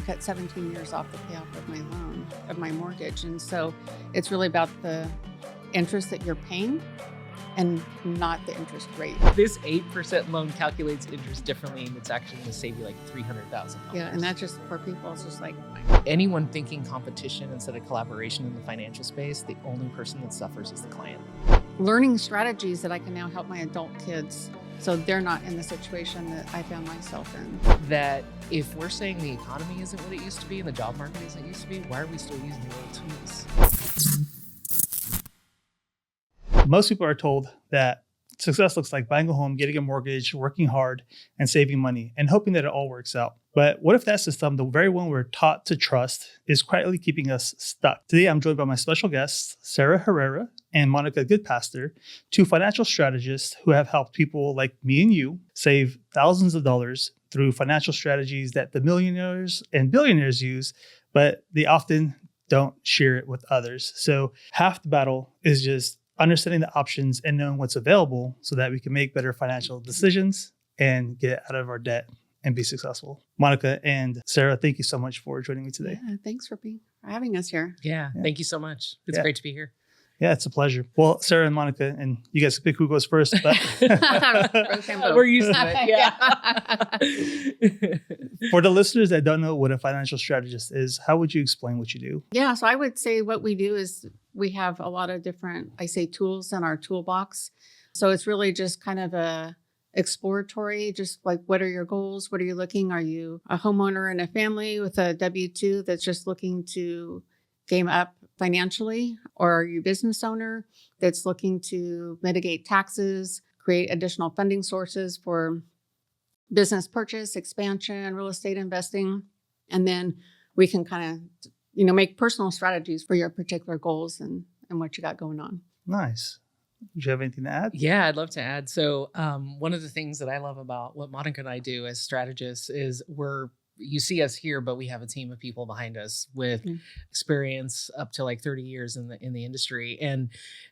cut 17 years off the payoff of my loan, of my mortgage. And so it's really about the interest that you're paying and not the interest rate. This 8% loan calculates interest differently, and it's actually going to save you like $300,000. Yeah, and that's just for people. It's just like anyone thinking competition instead of collaboration in the financial space, the only person that suffers is the client. learning strategies that I can now help my adult kids so they're not in the situation that I found myself in. That if we're saying the economy isn't what it used to be and the job market isn't what it used to be, why are we still using the old tools? Most people are told that success looks like buying a home, getting a mortgage, working hard, and saving money, and hoping that it all works out. But what if that system, the very one we're taught to trust, is quietly keeping us stuck? Today, I'm joined by my special guests, Sarah Herrera and Monica Goodpaster, two financial strategists who have helped people like me and you save thousands of dollars through financial strategies that the millionaires and billionaires use, but they often don't share it with others. So half the battle is just understanding the options and knowing what's available so that we can make better financial decisions and get out of our debt and be successful. Monica and Sarah, thank you so much for joining me today. Yeah, thanks for having us here. Yeah, thank you so much. It's great to be here. Yeah, it's a pleasure. Well, Sarah and Monica, and you guys can pick who goes first. But we're used to it. Yeah. For the listeners that don't know what a financial strategist is, how would you explain what you do? Yeah, so I would say what we do is we have a lot of different, tools in our toolbox. So it's really just kind of a exploratory, just like, what are your goals? What are you looking? Are you a homeowner in a family with a W-2 that's just looking to game up financially? Or are you a business owner that's looking to mitigate taxes, create additional funding sources for business purchase, expansion, real estate investing? And then we can kind of, make personal strategies for your particular goals and what you got going on. Nice. Do you have anything to add? Yeah, I'd love to add. So one of the things that I love about what Monica and I do as strategists is you see us here, but we have a team of people behind us with experience up to like 30 years in the industry. And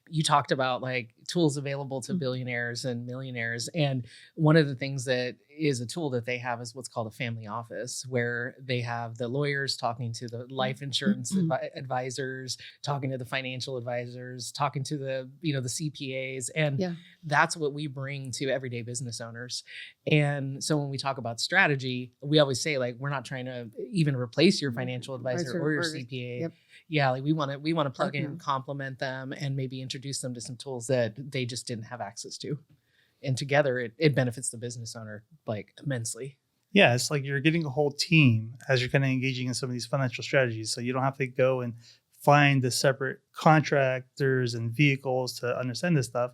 you talked about like tools available to billionaires and millionaires. And one of the things that is a tool that they have is what's called a family office, where they have the lawyers talking to the life insurance advisors, talking to the financial advisors, talking to the CPAs. And that's what we bring to everyday business owners. And so when we talk about strategy, we always say, like, we're not trying to even replace your financial advisor or your CPA. Yep. Yeah, like we want to plug in, complement them, and maybe introduce them to some tools that they just didn't have access to. And together, it benefits the business owner like immensely. Yeah, it's like you're getting a whole team as you're kind of engaging in some of these financial strategies. So you don't have to go and find the separate contractors and vehicles to understand this stuff.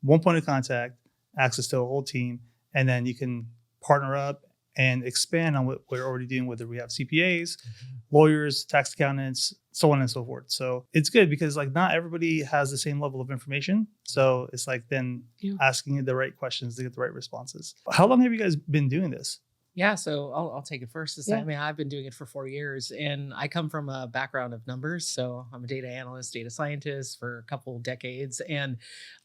One point of contact, access to a whole team, and then you can partner up and expand on what we're already doing, whether we have CPAs, lawyers, tax accountants, so on and so forth. So it's good because like not everybody has the same level of information. So it's like then asking the right questions to get the right responses. How long have you guys been doing this? Yeah, so I'll take it first. I mean, I've been doing it for 4 years, and I come from a background of numbers. So I'm a data analyst, data scientist for a couple of decades. And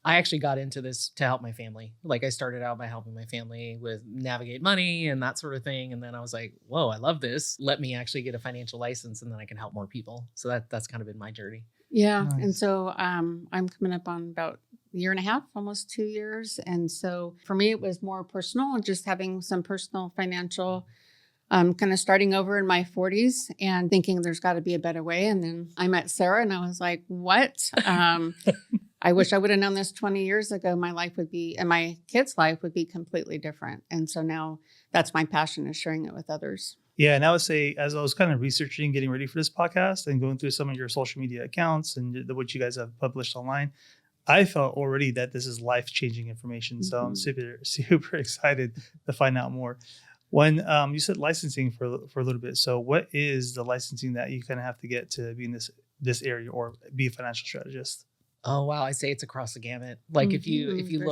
I actually got into this to help my family. Like I started out by helping my family with navigate money and that sort of thing. And then I was like, whoa, I love this. Let me actually get a financial license and then I can help more people. So that's kind of been my journey. Yeah. Nice. And so I'm coming up on about a year and a half, almost 2 years. And so for me, it was more personal and just having some personal financial, kind of starting over in my 40s and thinking there's got to be a better way. And then I met Sarah and I was like, what? I wish I would have known this 20 years ago. My life would be, and my kids' life would be completely different. And so now that's my passion, is sharing it with others. Yeah, and I would say, as I was kind of researching, getting ready for this podcast and going through some of your social media accounts and what you guys have published online, I felt already that this is life-changing information. So I'm super, super excited to find out more. When you said licensing for a little bit, so what is the licensing that you kind of have to get to be in this area or be a financial strategist? Oh, wow. I say it's across the gamut. Like if you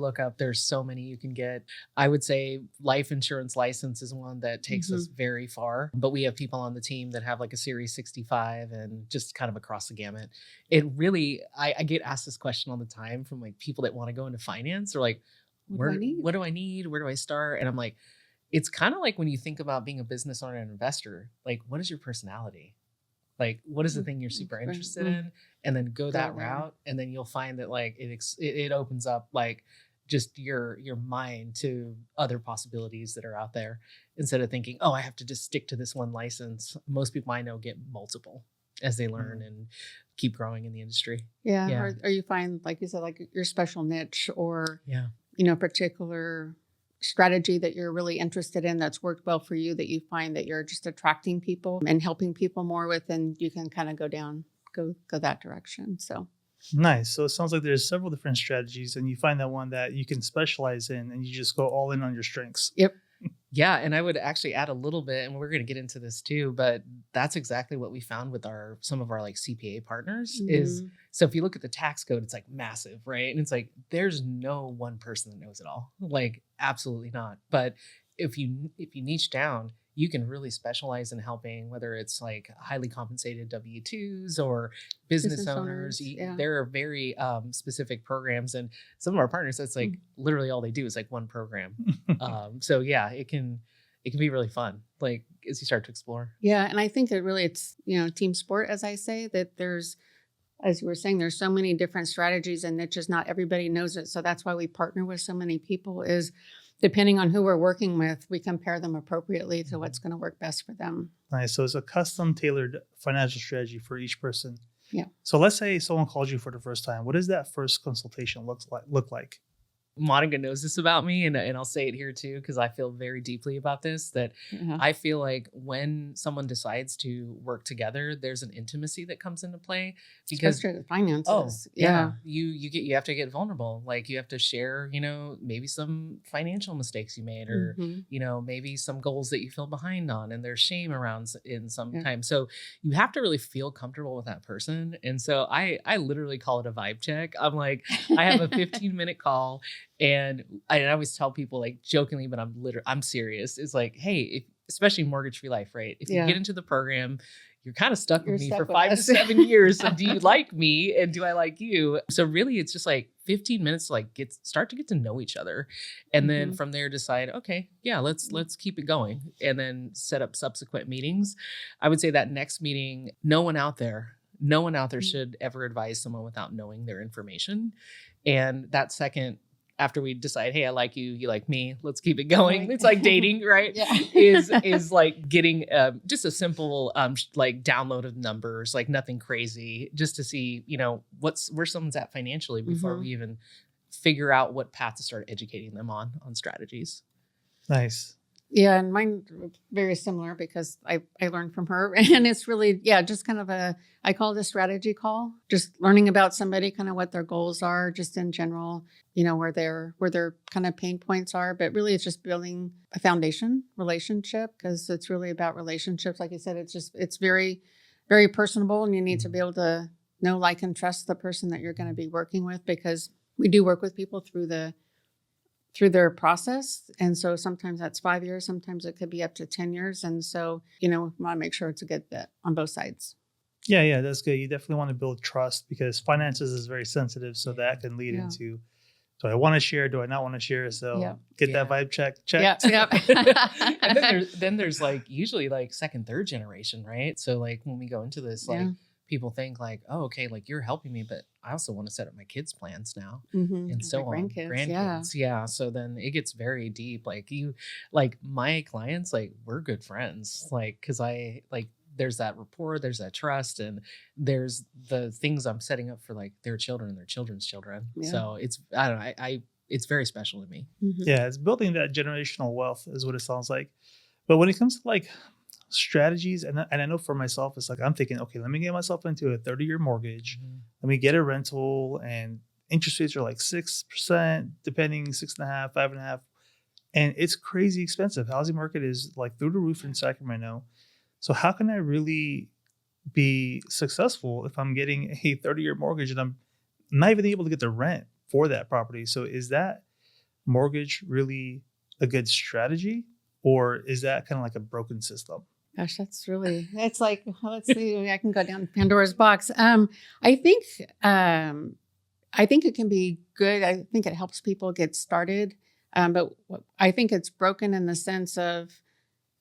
look up, there's so many you can get. I would say life insurance license is one that takes us very far, but we have people on the team that have like a Series 65 and just kind of across the gamut. It really, I get asked this question all the time from like people that want to go into finance or like, what do I need? Where do I start? And I'm like, it's kind of like when you think about being a business owner and investor, like what is your personality? Like what is the thing you're super interested in? And then go that route. And then you'll find that like it opens up like just your mind to other possibilities that are out there instead of thinking, oh, I have to just stick to this one license. Most people I know get multiple as they learn and keep growing in the industry. Yeah. Or you find, like you said, like your special niche or, particular strategy that you're really interested in that's worked well for you, that you find that you're just attracting people and helping people more with, and you can kind of go that direction. So nice. So it sounds like there's several different strategies and you find that one that you can specialize in and you just go all in on your strengths. Yep. Yeah. And I would actually add a little bit, and we're going to get into this too, but that's exactly what we found with some of our like CPA partners is, so if you look at the tax code, it's like massive, right? And it's like, there's no one person that knows it all. Like, absolutely not. But if you niche down, you can really specialize in helping, whether it's like highly compensated W-2s or business owners. There are very specific programs, and some of our partners, that's like literally all they do is like one program. So yeah, it can be really fun, like as you start to explore. Yeah. And I think that really it's, team sport, as I say, that there's, as you were saying, there's so many different strategies and niches, not everybody knows it. So that's why we partner with so many people, is depending on who we're working with, we compare them appropriately to what's going to work best for them. Nice. So it's a custom tailored financial strategy for each person. Yeah. So let's say someone calls you for the first time. What does that first consultation look like? Monica knows this about me, and I'll say it here too, because I feel very deeply about this, that I feel like when someone decides to work together, there's an intimacy that comes into play, because especially the finances. You have to get vulnerable. Like you have to share, maybe some financial mistakes you made, or maybe some goals that you feel behind on, and there's shame around in sometimes. So you have to really feel comfortable with that person. And so I literally call it a vibe check. I'm like, I have a 15-minute call. And I always tell people, like jokingly, but I'm serious. It's like, hey, especially Mortgage Free Life, right? If you get into the program, you're kind of stuck with me for 5 to 7 years. So do you like me, and do I like you? So really, it's just like 15 minutes to like start to get to know each other, and then from there decide, okay, yeah, let's keep it going, and then set up subsequent meetings. I would say that next meeting, no one out there should ever advise someone without knowing their information. And that second, after we decide, hey, I like you, you like me, let's keep it going. It's like dating, right? is like getting just a simple like download of numbers, like nothing crazy, just to see, where someone's at financially before we even figure out what path to start educating them on strategies. Nice. Yeah, and mine very similar, because I learned from her, and it's really, just kind of I call it a strategy call, just learning about somebody, kind of what their goals are, just in general, where their kind of pain points are, but really it's just building a foundation relationship, because it's really about relationships. Like you said, it's very, very personable, and you need to be able to know, like, and trust the person that you're going to be working with, because we do work with people through their process. And so sometimes that's 5 years, sometimes it could be up to 10 years. And so, we want to make sure it's a good fit on both sides. Yeah, that's good. You definitely want to build trust, because finances is very sensitive. So that can lead into, do I want to share? Do I not want to share? So get that vibe check. Yeah. And then there's like usually like second, third generation, right? So like when we go into this, like people think like, oh, okay, like you're helping me, but I also want to set up my kids' plans now, and so on. Grandkids. Yeah. So then it gets very deep. Like my clients, like we're good friends, like, cause there's that rapport, there's that trust, and there's the things I'm setting up for like their children and their children's children. Yeah. So it's very special to me. Yeah. It's building that generational wealth is what it sounds like. But when it comes to like strategies, and I know for myself, it's like, I'm thinking, okay, let me get myself into a 30-year mortgage. Let me get a rental, and interest rates are like 6%, depending 6.5, 5.5. And it's crazy expensive. Housing market is like through the roof in Sacramento. So how can I really be successful if I'm getting a 30-year mortgage and I'm not even able to get the rent for that property? So is that mortgage really a good strategy, or is that kind of like a broken system? Gosh, it's like, let's see, I can go down Pandora's box. I think it can be good. I think it helps people get started. But I think it's broken in the sense of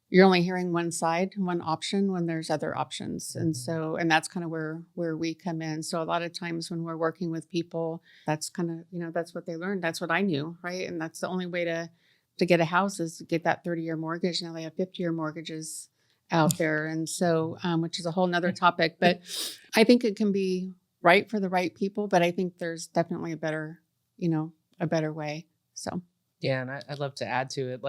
you're only hearing one side, one option when there's other options. And so, and that's kind of where we come in. So a lot of times when we're working with people, that's kind of, that's what they learned. That's what I knew. Right. And that's the only way to get a house is to get that 30-year mortgage. Now they have 50-year mortgages out there. And so, which is a whole nother topic, but I think it can be right for the right people, but I think there's definitely a better way. So. Yeah, and I'd love to add to it.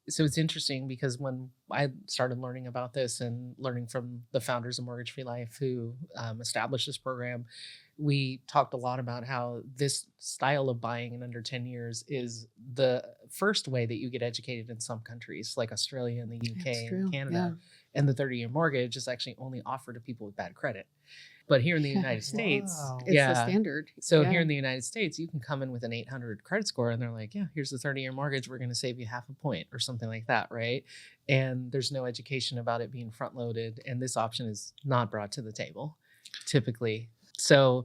So it's interesting because when I started learning about this and learning from the founders of Mortgage Free Life who established this program, we talked a lot about how this style of buying in under 10 years is the first way that you get educated in some countries like Australia and the UK and Canada. Yeah. And the 30-year mortgage is actually only offered to people with bad credit. But here in the United States, it's the standard. So here in the United States, you can come in with an 800 credit score and they're like, yeah, here's the 30-year mortgage. We're going to save you half a point or something like that, right? And there's no education about it being front loaded. And this option is not brought to the table typically. So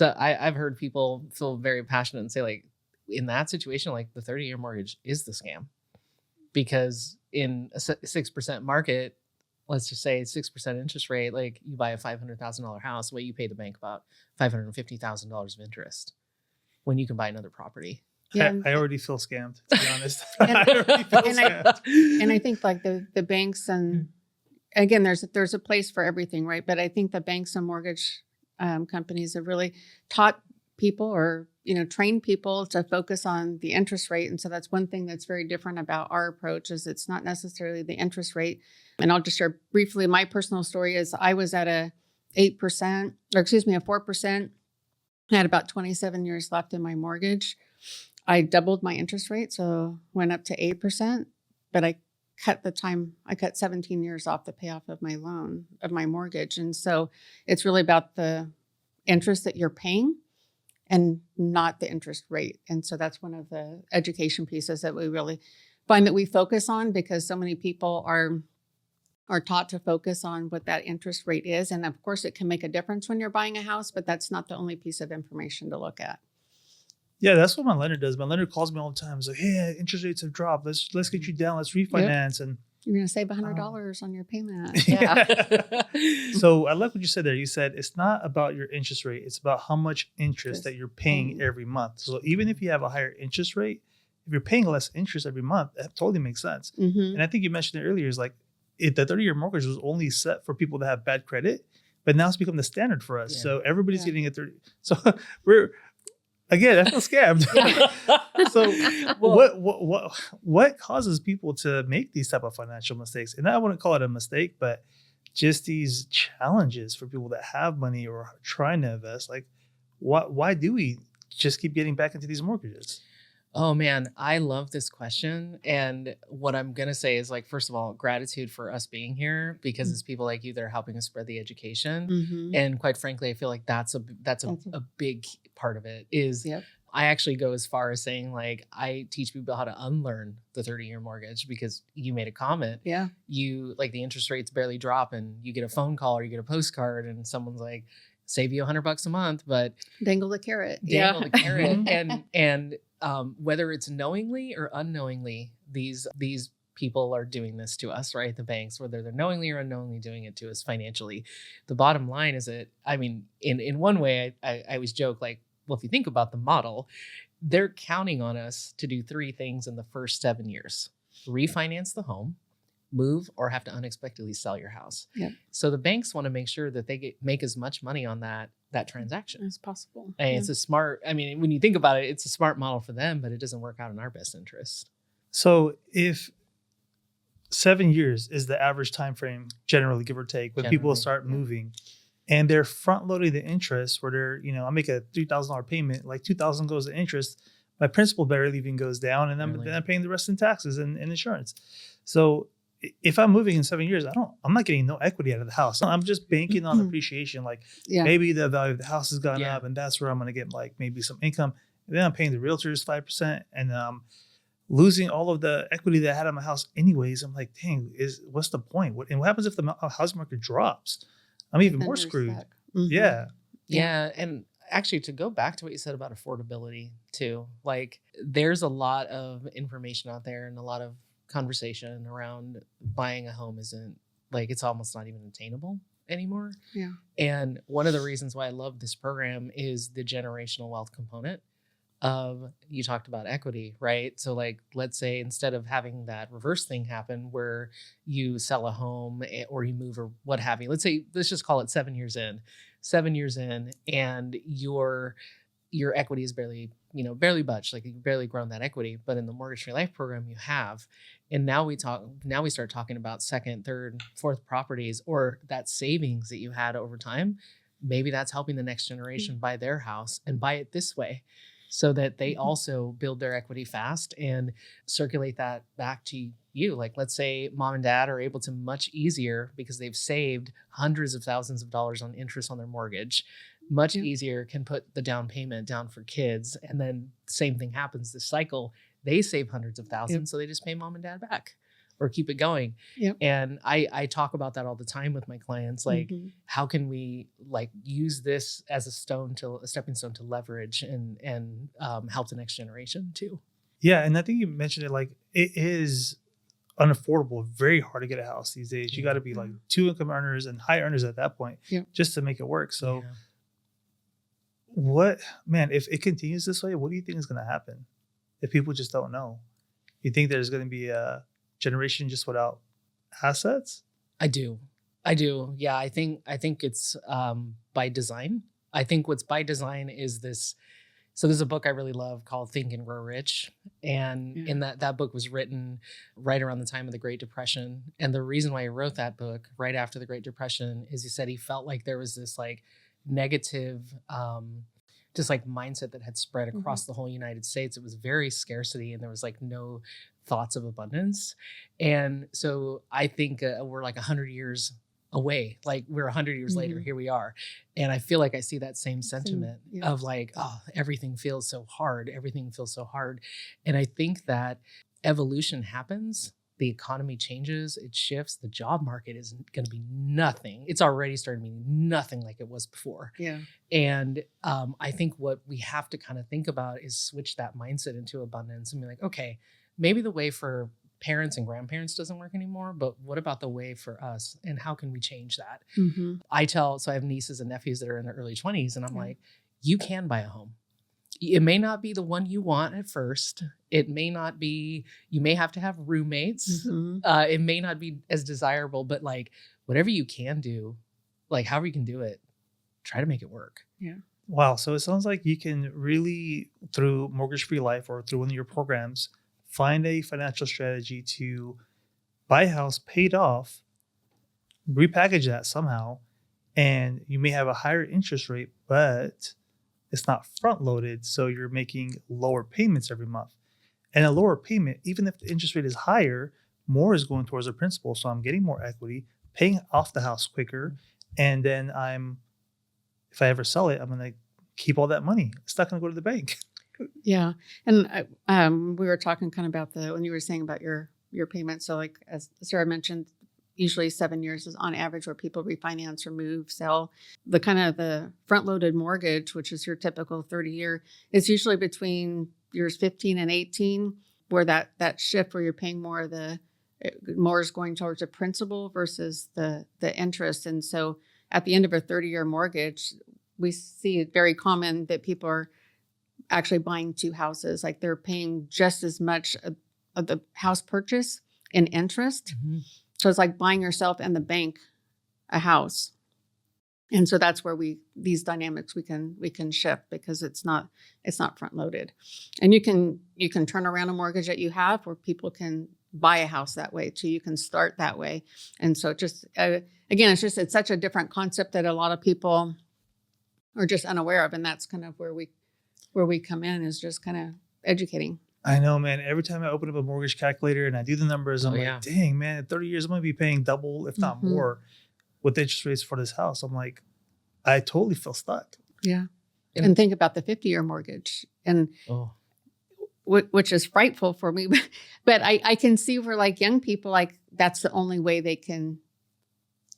I've heard people feel very passionate and say like, in that situation, like the 30-year mortgage is the scam because in a 6% market, let's just say 6% interest rate, like you buy a $500,000 house, you pay the bank about $550,000 of interest when you can buy another property. Yeah. I already feel scammed, to be honest. And I think like the banks and again, there's a place for everything, right? But I think the banks and mortgage companies have really taught people or trained people to focus on the interest rate. And so that's one thing that's very different about our approach is it's not necessarily the interest rate. And I'll just share briefly my personal story is I was at a 4%. I had about 27 years left in my mortgage. I doubled my interest rate, so went up to 8%, but I cut 17 years off the payoff of my loan, of my mortgage. And so it's really about the interest that you're paying and not the interest rate. And so that's one of the education pieces that we really find that we focus on because so many people are taught to focus on what that interest rate is. And of course, it can make a difference when you're buying a house, but that's not the only piece of information to look at. Yeah, that's what my lender does. My lender calls me all the time. He's like, hey, interest rates have dropped. Let's get you down. Let's refinance. Yep. And you're going to save $100 on your payment. Yeah. So I like what you said there. You said it's not about your interest rate. It's about how much interest that you're paying every month. So even if you have a higher interest rate, if you're paying less interest every month, that totally makes sense. Mm-hmm. And I think you mentioned it earlier is like the 30-year mortgage was only set for people that have bad credit, but now it's become the standard for us. Yeah. So everybody's getting a 30. So I feel scammed. So what causes people to make these type of financial mistakes? And I wouldn't call it a mistake, but just these challenges for people that have money or are trying to invest. Like, why do we just keep getting back into these mortgages? Oh man, I love this question. And what I'm going to say is like, first of all, gratitude for us being here because it's people like you that are helping us spread the education. Mm-hmm. And quite frankly, I feel like that's a big part of it is I actually go as far as saying like, I teach people how to unlearn the 30-year mortgage because you made a comment. Yeah. You like the interest rates barely drop and you get a phone call or you get a postcard and someone's like, save you $100 a month, but dangle the carrot. And whether it's knowingly or unknowingly, these people are doing this to us, right? The banks, whether they're knowingly or unknowingly doing it to us financially. The bottom line is that, I mean, in one way, I always joke like, well, if you think about the model, they're counting on us to do 3 things in the first 7 years: refinance the home, move, or have to unexpectedly sell your house. Yep. So the banks want to make sure that they make as much money on that transaction as possible. And it's a smart, I mean, when you think about it, it's a smart model for them, but it doesn't work out in our best interest. So if 7 years is the average time frame, generally, give or take, when people start moving and they're front loading the interest where they're, I make a $3,000 payment, like $2,000 goes to interest. My principal barely even goes down and then I'm paying the rest in taxes and insurance. So if I'm moving in 7 years, I'm not getting no equity out of the house. I'm just banking on appreciation. Like maybe the value of the house has gone up and that's where I'm going to get like maybe some income. And then I'm paying the realtors 5% and losing all of the equity that I had on my house anyways. I'm like, dang, what's the point? And what happens if the housing market drops? I'm even more screwed. Mm-hmm. Yeah. Yeah. And actually, to go back to what you said about affordability too, like there's a lot of information out there and a lot of conversation around buying a home isn't like, it's almost not even attainable anymore. Yeah. And one of the reasons why I love this program is the generational wealth component of, you talked about equity, right? So like, let's say instead of having that reverse thing happen where you sell a home or you move or what have you, let's just call it 7 years in and your equity is barely budged, like you've barely grown that equity, but in the Mortgage Free Life program you have. And now we start talking about second, third, fourth properties, or that savings that you had over time. Maybe that's helping the next generation buy their house and buy it this way, so that they also build their equity fast and circulate that back to you. Like, let's say mom and dad are able to much easier, because they've saved hundreds of thousands of dollars on interest on their mortgage, much easier can put the down payment down for kids. And then same thing happens this cycle. They save hundreds of thousands, so they just pay mom and dad back or keep it going. And I talk about that all the time with my clients. Like, how can we like use this as a stepping stone to leverage and help the next generation too? Yeah. And I think you mentioned it, like it is unaffordable, very hard to get a house these days. You got to be like 2 income earners and high earners at that point just to make it work. So if it continues this way, what do you think is going to happen if people just don't know? You think there's going to be a generation just without assets? I do. Yeah. I think it's by design. I think what's by design is this. So there's a book I really love called Think and Grow Rich. And in that book was written right around the time of the Great Depression. And the reason why he wrote that book right after the Great Depression is he said he felt like there was this like negative, just like mindset that had spread across the whole United States. It was very scarcity and there was like no thoughts of abundance. And so I think we're like 100 years away, like we're 100 years later, here we are. And I feel like I see that same sentiment of like, oh, everything feels so hard. And I think that evolution happens. The economy changes, it shifts. The job market is going to be nothing. It's already started being nothing like it was before. And I think what we have to kind of think about is switch that mindset into abundance and be like, okay, maybe the way for parents and grandparents doesn't work anymore, but what about the way for us, and how can we change that? So I have nieces and nephews that are in their early 20s, and I'm like, you can buy a home. It may not be the one you want at first. It may not be, you may have to have roommates. It may not be as desirable, but like whatever you can do, like however you can do it, try to make it work. Wow. So it sounds like you can really, through Mortgage Free Life or through one of your programs, find a financial strategy to buy a house paid off, repackage that somehow, and you may have a higher interest rate, but it's not front loaded. So you're making lower payments every month. And a lower payment, even if the interest rate is higher, more is going towards the principal. So I'm getting more equity, paying off the house quicker. And then if I ever sell it, I'm going to keep all that money. It's not going to go to the bank. Yeah. And we were talking kind of about when you were saying about your payments. So like, as Sarah mentioned, usually 7 years is on average where people refinance or move, sell. The front loaded mortgage, which is your typical 30-year, is usually between years 15 and 18, where that shift where you're paying more is going towards the principal versus the interest. And so at the end of a 30-year mortgage, we see it very common that people are actually buying 2 houses. Like they're paying just as much of the house purchase in interest. So it's like buying yourself and the bank a house. And so that's where these dynamics we can shift, because it's not front loaded. And you can turn around a mortgage that you have where people can buy a house that way too. You can start that way. And so just again, it's such a different concept that a lot of people are just unaware of. And that's kind of where we come in, is just kind of educating. I know, man. Every time I open up a mortgage calculator and I do the numbers, I'm like, dang, man, in 30 years, I'm going to be paying double, if not more, with the interest rates for this house. I'm like, I totally feel stuck. Yeah. And think about the 50-year mortgage, and which is frightful for me. But I can see where like young people, like that's the only way they can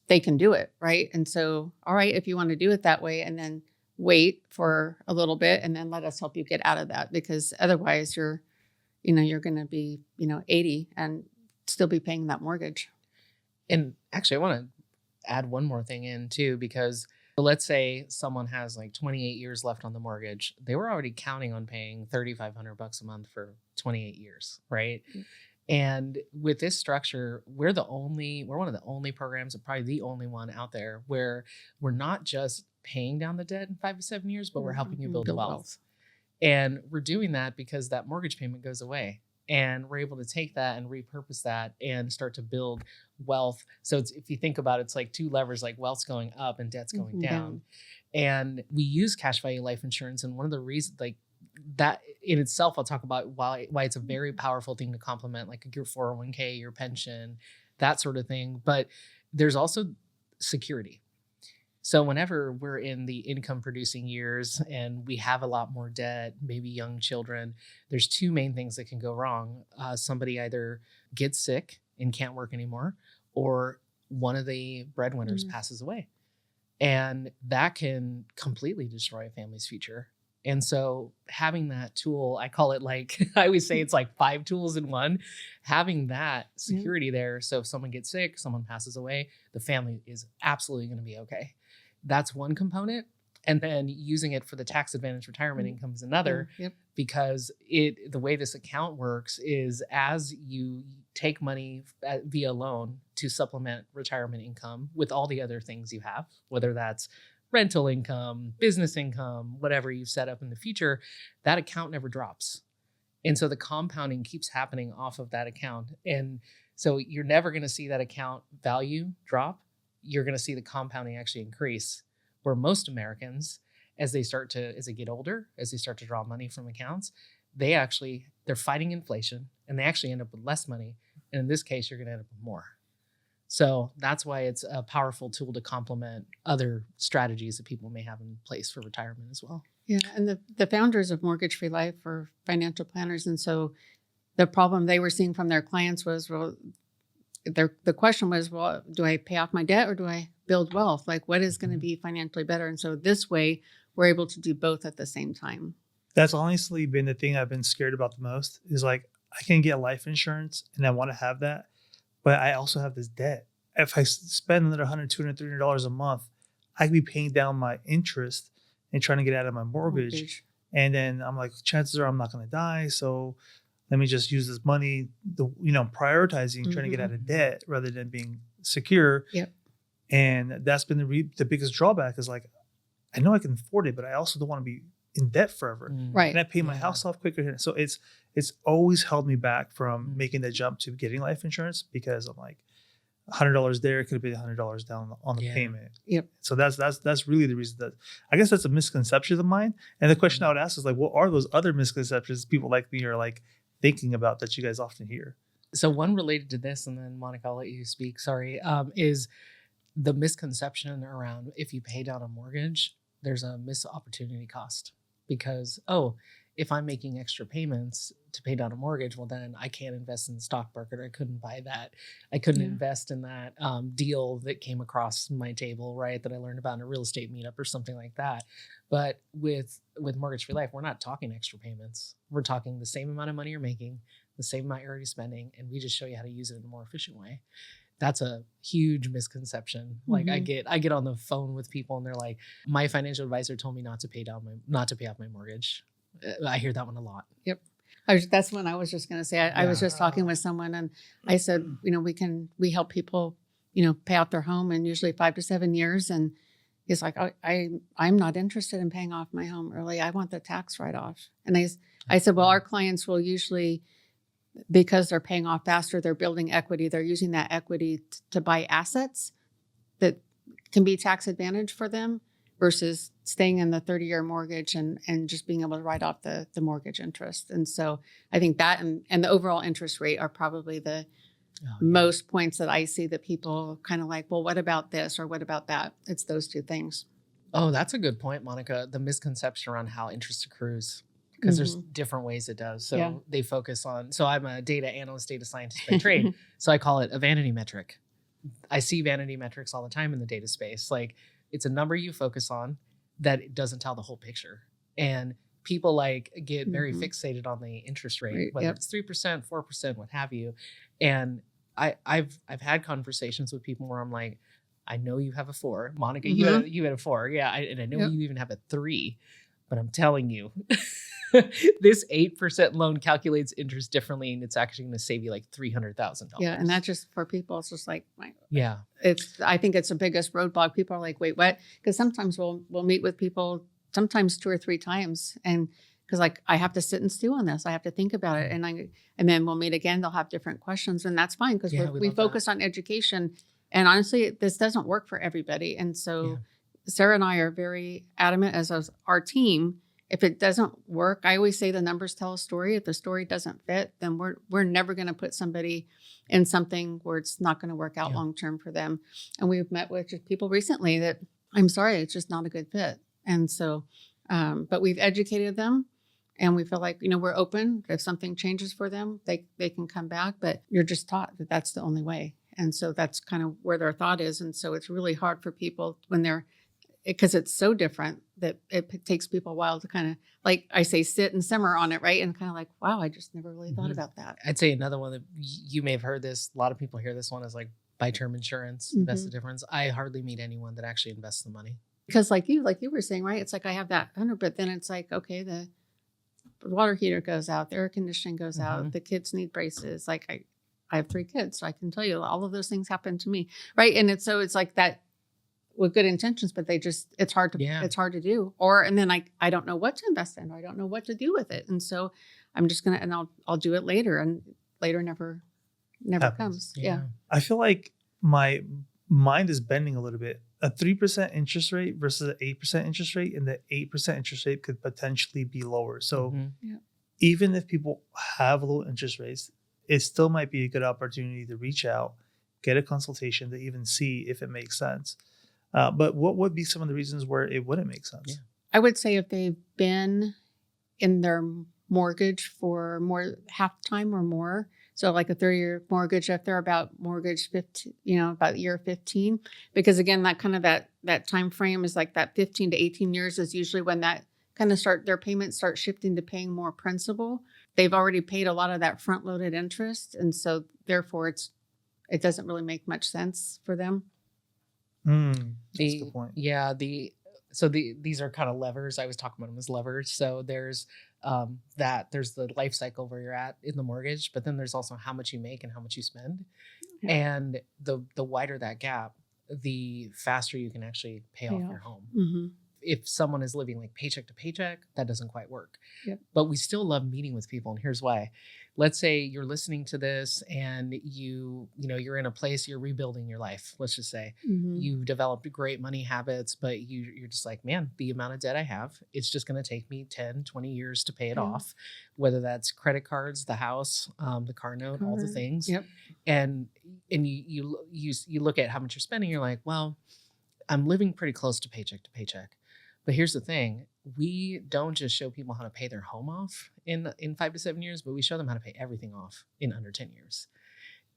do it. Right. And so, all right, if you want to do it that way, and then wait for a little bit and then let us help you get out of that, because otherwise you're going to be, 80 and still be paying that mortgage. And actually, I want to add one more thing in too, because let's say someone has like 28 years left on the mortgage. They were already counting on paying $3,500 a month for 28 years, right? Mm-hmm. And with this structure, we're one of the only programs, and probably the only one out there, where we're not just paying down the debt in 5 to 7 years, but we're helping you build wealth. And we're doing that because that mortgage payment goes away. And we're able to take that and repurpose that and start to build wealth. So if you think about it, it's like two levers, like wealth's going up and debt's going down. And we use cash value life insurance. And one of the reasons, like that in itself, I'll talk about why it's a very powerful thing to complement, like your 401k, your pension, that sort of thing. But there's also security. So whenever we're in the income producing years and we have a lot more debt, maybe young children, there's two main things that can go wrong. Somebody either gets sick and can't work anymore, or one of the breadwinners passes away. And that can completely destroy a family's future. And so having that tool, I call it like, I always say it's like 5 tools in one, having that security there. So if someone gets sick, someone passes away, the family is absolutely going to be okay. That's one component. And then using it for the tax advantage retirement income is another, because the way this account works is as you take money via loan to supplement retirement income with all the other things you have, whether that's rental income, business income, whatever you've set up in the future, that account never drops. And so the compounding keeps happening off of that account. And so you're never going to see that account value drop. You're going to see the compounding actually increase, where most Americans, as they get older, as they start to draw money from accounts, they're fighting inflation and they actually end up with less money. And in this case, you're going to end up with more. So that's why it's a powerful tool to complement other strategies that people may have in place for retirement as well. Yeah. And the founders of Mortgage Free Life were financial planners. And so the problem they were seeing from their clients was, the question was, well, do I pay off my debt or do I build wealth? Like, what is going to be financially better? And so this way, we're able to do both at the same time. That's honestly been the thing I've been scared about the most, is like, I can get life insurance and I want to have that, but I also have this debt. If I spend another $100, $200, $300 a month, I could be paying down my interest and trying to get out of my mortgage. And then I'm like, chances are I'm not going to die. So let me just use this money, prioritizing trying to get out of debt rather than being secure. Yep. And that's been the biggest drawback, is like, I know I can afford it, but I also don't want to be in debt forever. Right. And I pay my house off quicker. So it's always held me back from making the jump to getting life insurance, because I'm like, $100 there, it could be $100 down on the payment. Yep. So that's really the reason, that I guess that's a misconception of mine. And the question I would ask is like, what are those other misconceptions people like me are like thinking about that you guys often hear? So one related to this, and then Monica, I'll let you speak, is the misconception around, if you pay down a mortgage, there's a missed opportunity cost, because, if I'm making extra payments to pay down a mortgage, well, then I can't invest in the stock market, or I couldn't buy that. I couldn't invest in that deal that came across my table, right, that I learned about in a real estate meetup or something like that. But with Mortgage Free Life, we're not talking extra payments. We're talking the same amount of money you're making, the same amount you're already spending, and we just show you how to use it in a more efficient way. That's a huge misconception. Like I get on the phone with people and they're like, my financial advisor told me not to pay off my mortgage. I hear that one a lot. Yep. That's when I was just going to say, I was just talking with someone and I said, we help people, pay off their home in usually 5 to 7 years. And he's like, I'm not interested in paying off my home early. I want the tax write-off. And I said, well, our clients will usually, because they're paying off faster, they're building equity. They're using that equity to buy assets that can be tax advantage for them, versus staying in the 30-year mortgage and just being able to write off the mortgage interest. And so I think that and the overall interest rate are probably the most points that I see that people kind of like, well, what about this or what about that? It's those two things. Oh, that's a good point, Monica. The misconception around how interest accrues, because there's different ways it does. So they focus on, so I'm a data analyst, data scientist by trade. So I call it a vanity metric. I see vanity metrics all the time in the data space. Like, it's a number you focus on that it doesn't tell the whole picture. And people like get very Mhm. fixated on the interest rate, Right, whether yep. it's 3%, 4%, what have you. And I've had conversations with people where I'm like, I know you have a 4, Monica. Mhm. You had a 4, yeah, and I know Yep. you even have a 3, but I'm telling you, this 8% loan calculates interest differently, and it's actually going to save you like $300,000. Yeah, and that's just for people. It's just like, Yeah, I think it's the biggest roadblock. People are like, wait, what? Because sometimes we'll meet with people, sometimes 2 or 3 times, and because like I have to sit and stew on this, I have to think about it, and then we'll meet again. They'll have different questions, and that's fine because Yeah, we we love focus on education. And honestly, this doesn't work for everybody. And so Yeah. Sarah and I are very adamant as our team. If it doesn't work, I always say the numbers tell a story. If the story doesn't fit, then we're never going to put somebody in something where it's not going to work out Yeah. long term for them. And we've met with just people recently that I'm sorry, it's just not a good fit. And so, but we've educated them, and we feel like we're open. If something changes for them, they can come back. But you're just taught that that's the only way, and so that's kind of where their thought is. And so it's really hard for people when they're because it's so different that it takes people a while to kind of, like I say, sit and simmer on it, right? And kind of like, wow, I just never really thought Mhm. about that. I'd say another one that you may have heard this. A lot of people hear this one is like buy term insurance. That's the difference. I hardly meet anyone that actually invests the money. Because like you were saying, right? It's like I have that 100, but then it's like, okay, the water heater goes out, the air conditioning goes out, the kids need braces. Like I have 3 kids, so I can tell you all of those things happen to me, right? And it's like that with good intentions, but it's hard to do. And then I don't know what to invest in, or I don't know what to do with it, and so I'm just gonna I'll do it later, and later never Happens. comes. Yeah. Yeah. I feel like my mind is bending a little bit. A 3% interest rate versus an 8% interest rate, and the 8% interest rate could potentially be lower. So Mhm. even if people have low interest rates, it still might be a good opportunity to reach out, get a consultation to even see if it makes sense. But what would be some of the reasons where it wouldn't make sense? Yeah. I would say if they've been in their mortgage for more half time or more, so like a 30-year mortgage, if they're about mortgage 15, about year 15, because again, that kind of that time frame is like that 15 to 18 years is usually when that kind of their payments start shifting to paying more principal. They've already paid a lot of that front loaded interest, and so therefore it doesn't really make much sense for them. That's a good point. Yeah, these are kind of levers. I always talk about them as levers. So there's there's the life cycle where you're at in the mortgage, but then there's also how much you make and how much you spend. Yeah. And the wider that gap, the faster you can actually pay off your home. Mm-hmm. If someone is living like paycheck to paycheck, that doesn't quite work. Yep. But we still love meeting with people, and here's why. Let's say you're listening to this and you're in a place, you're rebuilding your life. Let's just say Mm-hmm. you've developed great money habits, but you're just like, man, the amount of debt I have, it's just going to take me 10, 20 years to pay it off, whether that's credit cards, the house, the car note, all the things. Yep. And you look at how much you're spending, you're like, well, I'm living pretty close to paycheck. But here's the thing. We don't just show people how to pay their home off in 5 to 7 years, but we show them how to pay everything off in under 10 years.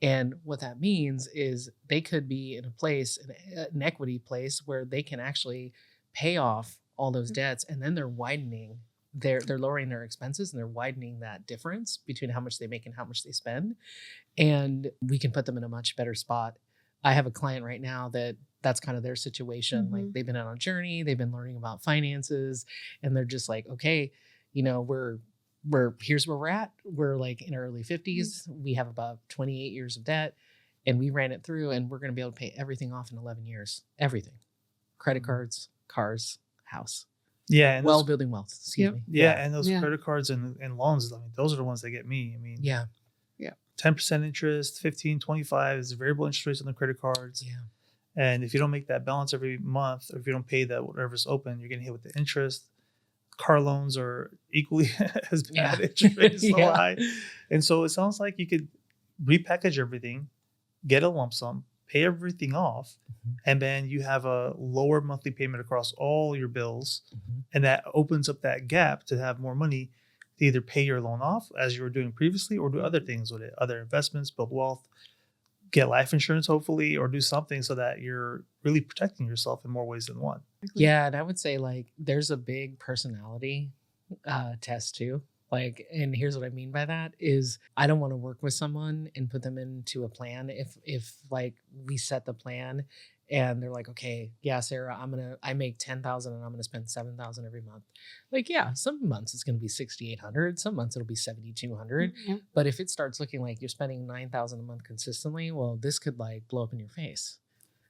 And what that means is they could be in a place, an equity place, where they can actually pay off all those debts, and then they're widening, they're lowering their expenses, and they're widening that difference between how much they make and how much they spend. And we can put them in a much better spot. I have a client right now that's kind of their situation. Mm-hmm. Like they've been on a journey, they've been learning about finances, and they're just like, okay, we're here's where we're at. We're like in our early 50s. We have about 28 years of debt, and we ran it through, and we're going to be able to pay everything off in 11 years. Everything. Credit cards, cars, house. Yeah. And Building wealth. Excuse me. Yeah. And those Yeah. credit cards and loans, I mean, those are the ones that get me. I mean, Yeah. 10% interest, 15, 25 is variable interest rates on the credit cards. Yeah. And if you don't make that balance every month, or if you don't pay that whatever's open, you're getting hit with the interest. Car loans are equally as bad. Interest rates so high. And so it sounds like you could repackage everything, get a lump sum, pay everything off, and then you have a lower monthly payment across all your bills. And that opens up that gap to have more money to either pay your loan off as you were doing previously, or do other things with it, other investments, build wealth. get life insurance, hopefully, or do something so that you're really protecting yourself in more ways than one. Yeah, and I would say like there's a big personality test too. Like, and here's what I mean by that is I don't want to work with someone and put them into a plan if like we set the plan and they're like, okay, yeah, Sarah, I make 10,000 and I'm gonna spend 7,000 every month. Like, yeah, some months it's gonna be 6,800, some months it'll be 7,200. Yeah. But if it starts looking like you're spending 9,000 a month consistently, well, this could like blow up in your face.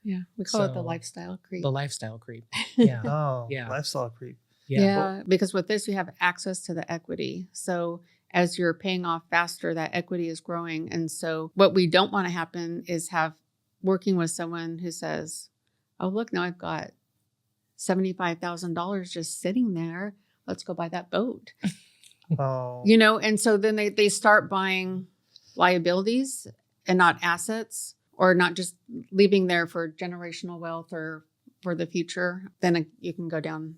Yeah. We call it the So, lifestyle creep. The lifestyle creep. Yeah. Oh, Yeah. lifestyle creep. Yeah, because with this, you have access to the equity. So as you're paying off faster, that equity is growing. And so what we don't want to happen is have working with someone who says, oh, look, now I've got $75,000 just sitting there. Let's go buy that boat. Oh, You know, and so then they start buying liabilities and not assets, or not just leaving there for generational wealth or for the future. Then you can go down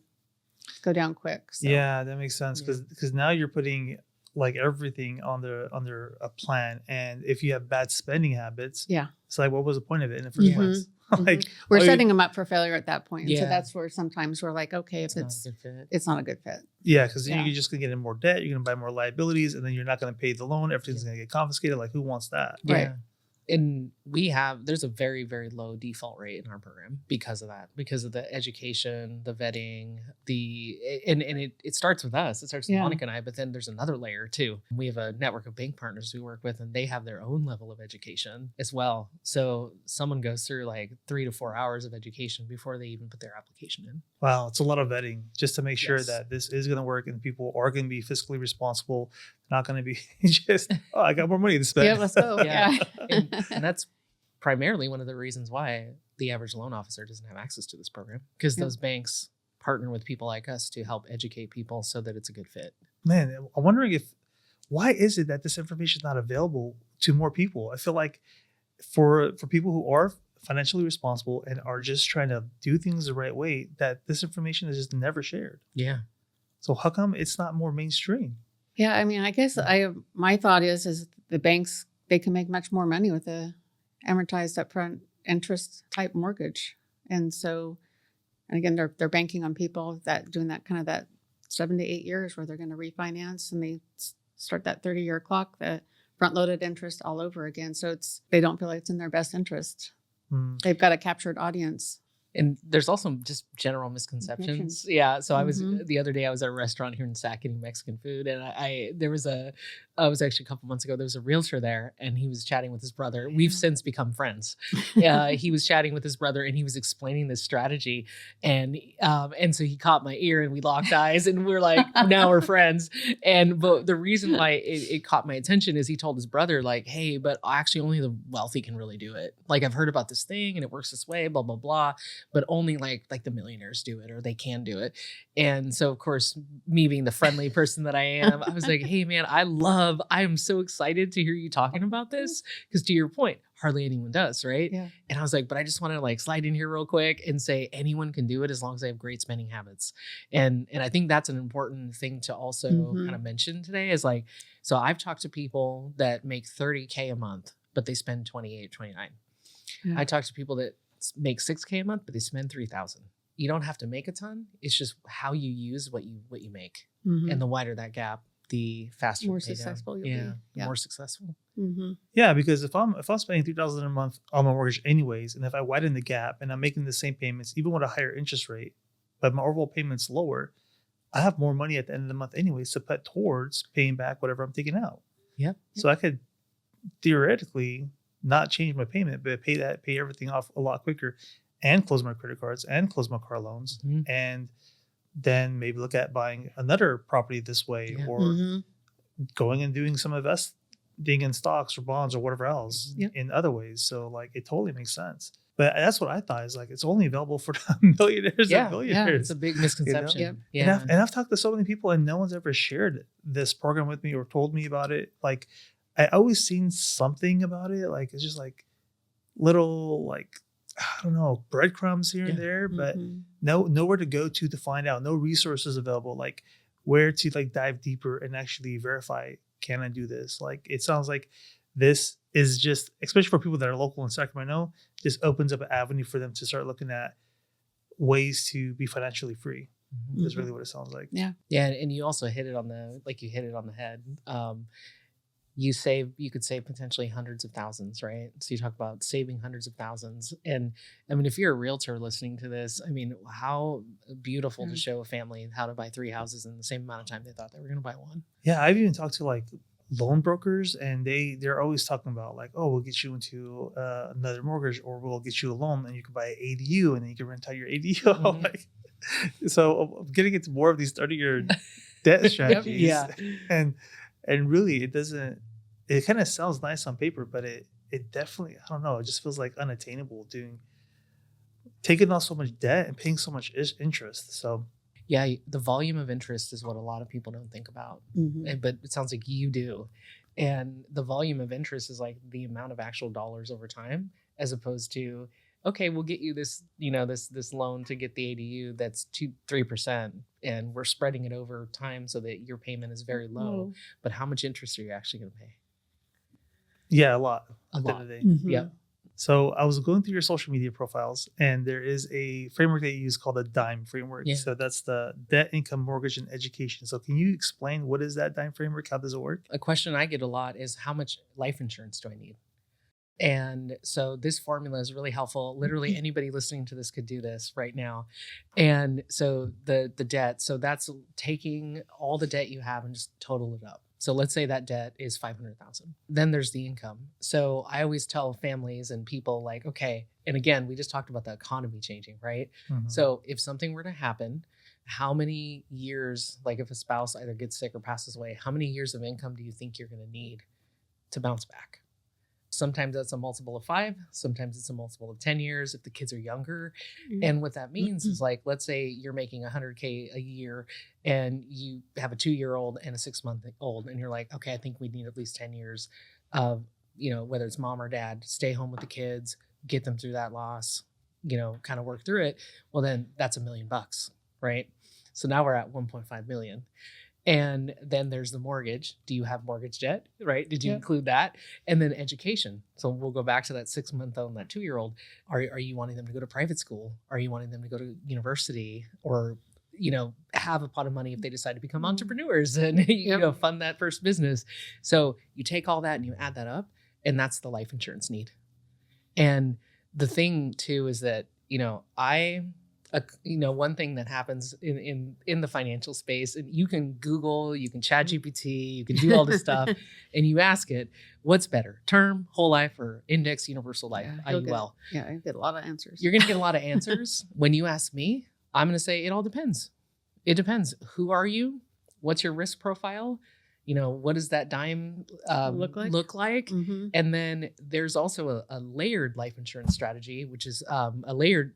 quick. So. yeah, that makes sense Yeah. because now you're putting like everything under a plan, and if you have bad spending habits, Yeah. it's like, what was the point of it in the first Mhm. place? Like, We're oh, you- setting them up for failure at that point. Yeah. So that's where sometimes we're like, okay, if It's not a good fit. it's not a good fit. yeah, because then Yeah. you're just gonna get in more debt, you're gonna buy more liabilities, and then you're not gonna pay the loan. Everything's gonna get confiscated. Like, who wants that? Right. Yeah. And there's a very, very low default rate in our program because of that, because of the education, the vetting, and it starts with us. It starts with Yeah. Monica and I, but then there's another layer too. We have a network of bank partners we work with, and they have their own level of education as well. So someone goes through like 3 to 4 hours of education before they even put their application in. Wow, it's a lot of vetting just to make sure Yes. that this is gonna work and people are gonna be fiscally responsible, not gonna be just, oh, I got more money to spend. Yeah, let's go. Yeah. Yeah. And that's primarily one of the reasons why the average loan officer doesn't have access to this program, because Yeah. those banks partner with people like us to help educate people so that it's a good fit. Man, I'm wondering why is it that this information is not available to more people? I feel like for people who are financially responsible and are just trying to do things the right way, that this information is just never shared. Yeah. So how come it's not more mainstream? Yeah, I mean, I guess my thought is the banks, they can make much more money with a amortized upfront interest type mortgage. And so, and again, they're banking on people that doing that kind of that 7 to 8 years where they're going to refinance, and they start that 30-year clock, the front loaded interest all over again. So they don't feel like it's in their best interest. Hmm. They've got a captured audience. And there's also just general misconceptions. Misconceptions. Yeah. So I was Mhm. the other day I was at a restaurant here in Sac getting Mexican food, and I was actually a couple months ago. There was a realtor there, and he was chatting with his brother. We've since become friends. He was chatting with his brother, and he was explaining this strategy, and so he caught my ear, and we locked eyes, and we're like, now we're friends. But the reason why it caught my attention is he told his brother like, hey, but actually only the wealthy can really do it. Like, I've heard about this thing, and it works this way, blah blah blah. But only like the millionaires do it, or they can do it. And so, of course, me being the friendly person that I am, I was like, hey, man, I am so excited to hear you talking about this. Because to your point, hardly anyone does, right? Yeah. And I was like, but I just want to like slide in here real quick and say anyone can do it as long as they have great spending habits. And I think that's an important thing to also Mhm. kind of mention today is like, so I've talked to people that make $30K a month, but they spend 28, 29. Yeah. I talk to people that make $6K a month, but they spend 3,000. You don't have to make a ton. It's just how you use what you make. Mhm. And the wider that gap, the faster More the pay down. successful you'll yeah, be. the Yeah. more successful. Mhm. Yeah, because if I'm spending $3,000 a month on my mortgage anyways, and if I widen the gap and I'm making the same payments, even with a higher interest rate, but my overall payment's lower, I have more money at the end of the month anyways to put towards paying back whatever I'm taking out. Yep. So I could theoretically not change my payment, but pay everything off a lot quicker and close my credit cards and close my car loans. Mhm. And then maybe look at buying another property this way, Yeah. or Mhm. going and doing some investing in stocks or bonds or whatever else Yep. in other ways. So like it totally makes sense. But that's what I thought is like it's only available for millionaires Yeah, and billionaires. It's a big misconception. Yep. Yeah. And I've talked to so many people and no one's ever shared this program with me or told me about it. Like I always seen something about it. Like it's just like little like I don't know, breadcrumbs here and Yeah. there, but Mhm. nowhere to go to find out, no resources available, like where to like dive deeper and actually verify, can I do this? Like it sounds like this is just, especially for people that are local in Sacramento, just opens up an avenue for them to start looking at ways to be financially free. Is really what it sounds like. Yeah. Yeah, and you also hit it on the head. You could save potentially hundreds of thousands, right? So you talk about saving hundreds of thousands. And I mean, if you're a realtor listening to this, I mean, how beautiful to show a family how to buy 3 houses in the same amount of time they thought they were going to buy one. Yeah, I've even talked to like loan brokers, and they're always talking about like, oh, we'll get you into another mortgage, or we'll get you a loan and you can buy an ADU and then you can rent out your ADU. Like, so I'm getting into more of these 30-year debt strategies. Yeah. And really it kind of sounds nice on paper, but it definitely, I don't know, it just feels like unattainable taking on so much debt and paying so much interest. So yeah, the volume of interest is what a lot of people don't think about, but it sounds like you do. And the volume of interest is like the amount of actual dollars over time, as opposed to, okay, we'll get you this, this loan to get the ADU that's 3%, and we're spreading it over time so that your payment is very low. But how much interest are you actually going to pay? Yeah, a lot. A lot. Yeah. So I was going through your social media profiles, and there is a framework that you use called the DIME framework. Yeah. So that's the debt, income, mortgage, and education. So can you explain what is that DIME framework? How does it work? A question I get a lot is, how much life insurance do I need? And so this formula is really helpful. Literally anybody listening to this could do this right now. And so the debt, so that's taking all the debt you have and just total it up. So let's say that debt is $500,000. Then there's the income. So I always tell families and people like, okay, and again, we just talked about the economy changing, right? So if something were to happen, how many years, like if a spouse either gets sick or passes away, how many years of income do you think you're going to need to bounce back? Sometimes that's a multiple of 5. Sometimes it's a multiple of 10 years if the kids are younger. And what that means is, like, let's say you're making $100K a year and you have a 2-year-old and a 6-month-old, and you're like, okay, I think we need at least 10 years of, whether it's mom or dad, stay home with the kids, get them through that loss, kind of work through it. Well, then that's $1 million, right? So now we're at 1.5 million. And then there's the mortgage. Do you have mortgage debt, right? Did you include that? And then education. So we'll go back to that 6-month-old and that 2-year-old. Are you wanting them to go to private school? Are you wanting them to go to university, or, have a pot of money if they decide to become entrepreneurs and, fund that first business? So you take all that and you add that up, and that's the life insurance need. And the thing too is that, one thing that happens in the financial space, and you can Google, you can chat GPT, you can do all this stuff, and you ask it, what's better, term, whole life, or index universal life, IUL? I get a lot of answers. You're going to get a lot of answers. When you ask me, I'm going to say it all depends. It depends. Who are you? What's your risk profile? What does that dime look like? And then there's also a layered life insurance strategy, which is a layered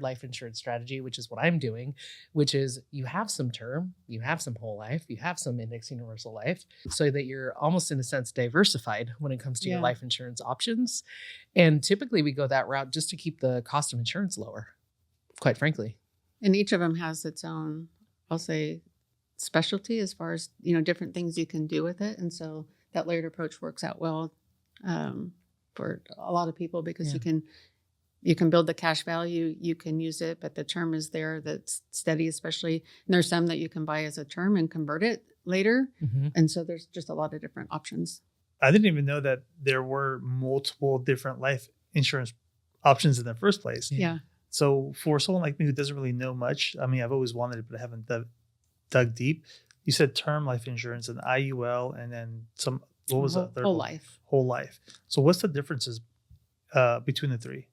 life insurance strategy, which is what I'm doing, which is you have some term, you have some whole life, you have some index universal life, so that you're almost in a sense diversified when it comes to your life insurance options. And typically we go that route just to keep the cost of insurance lower, quite frankly. And each of them has its own, I'll say, specialty as far as different things you can do with it, and so that layered approach works out well for a lot of people, because you can build the cash value, you can use it, but the term is there that's steady, especially, and there's some that you can buy as a term and convert it later, and so there's just a lot of different options. I didn't even know that there were multiple different life insurance options in the first place. So for someone like me who doesn't really know much, I mean, I've always wanted it, but I haven't dug deep. You said term life insurance and IUL, and then some, what was that? Whole life. Whole life. So what's the differences between the three?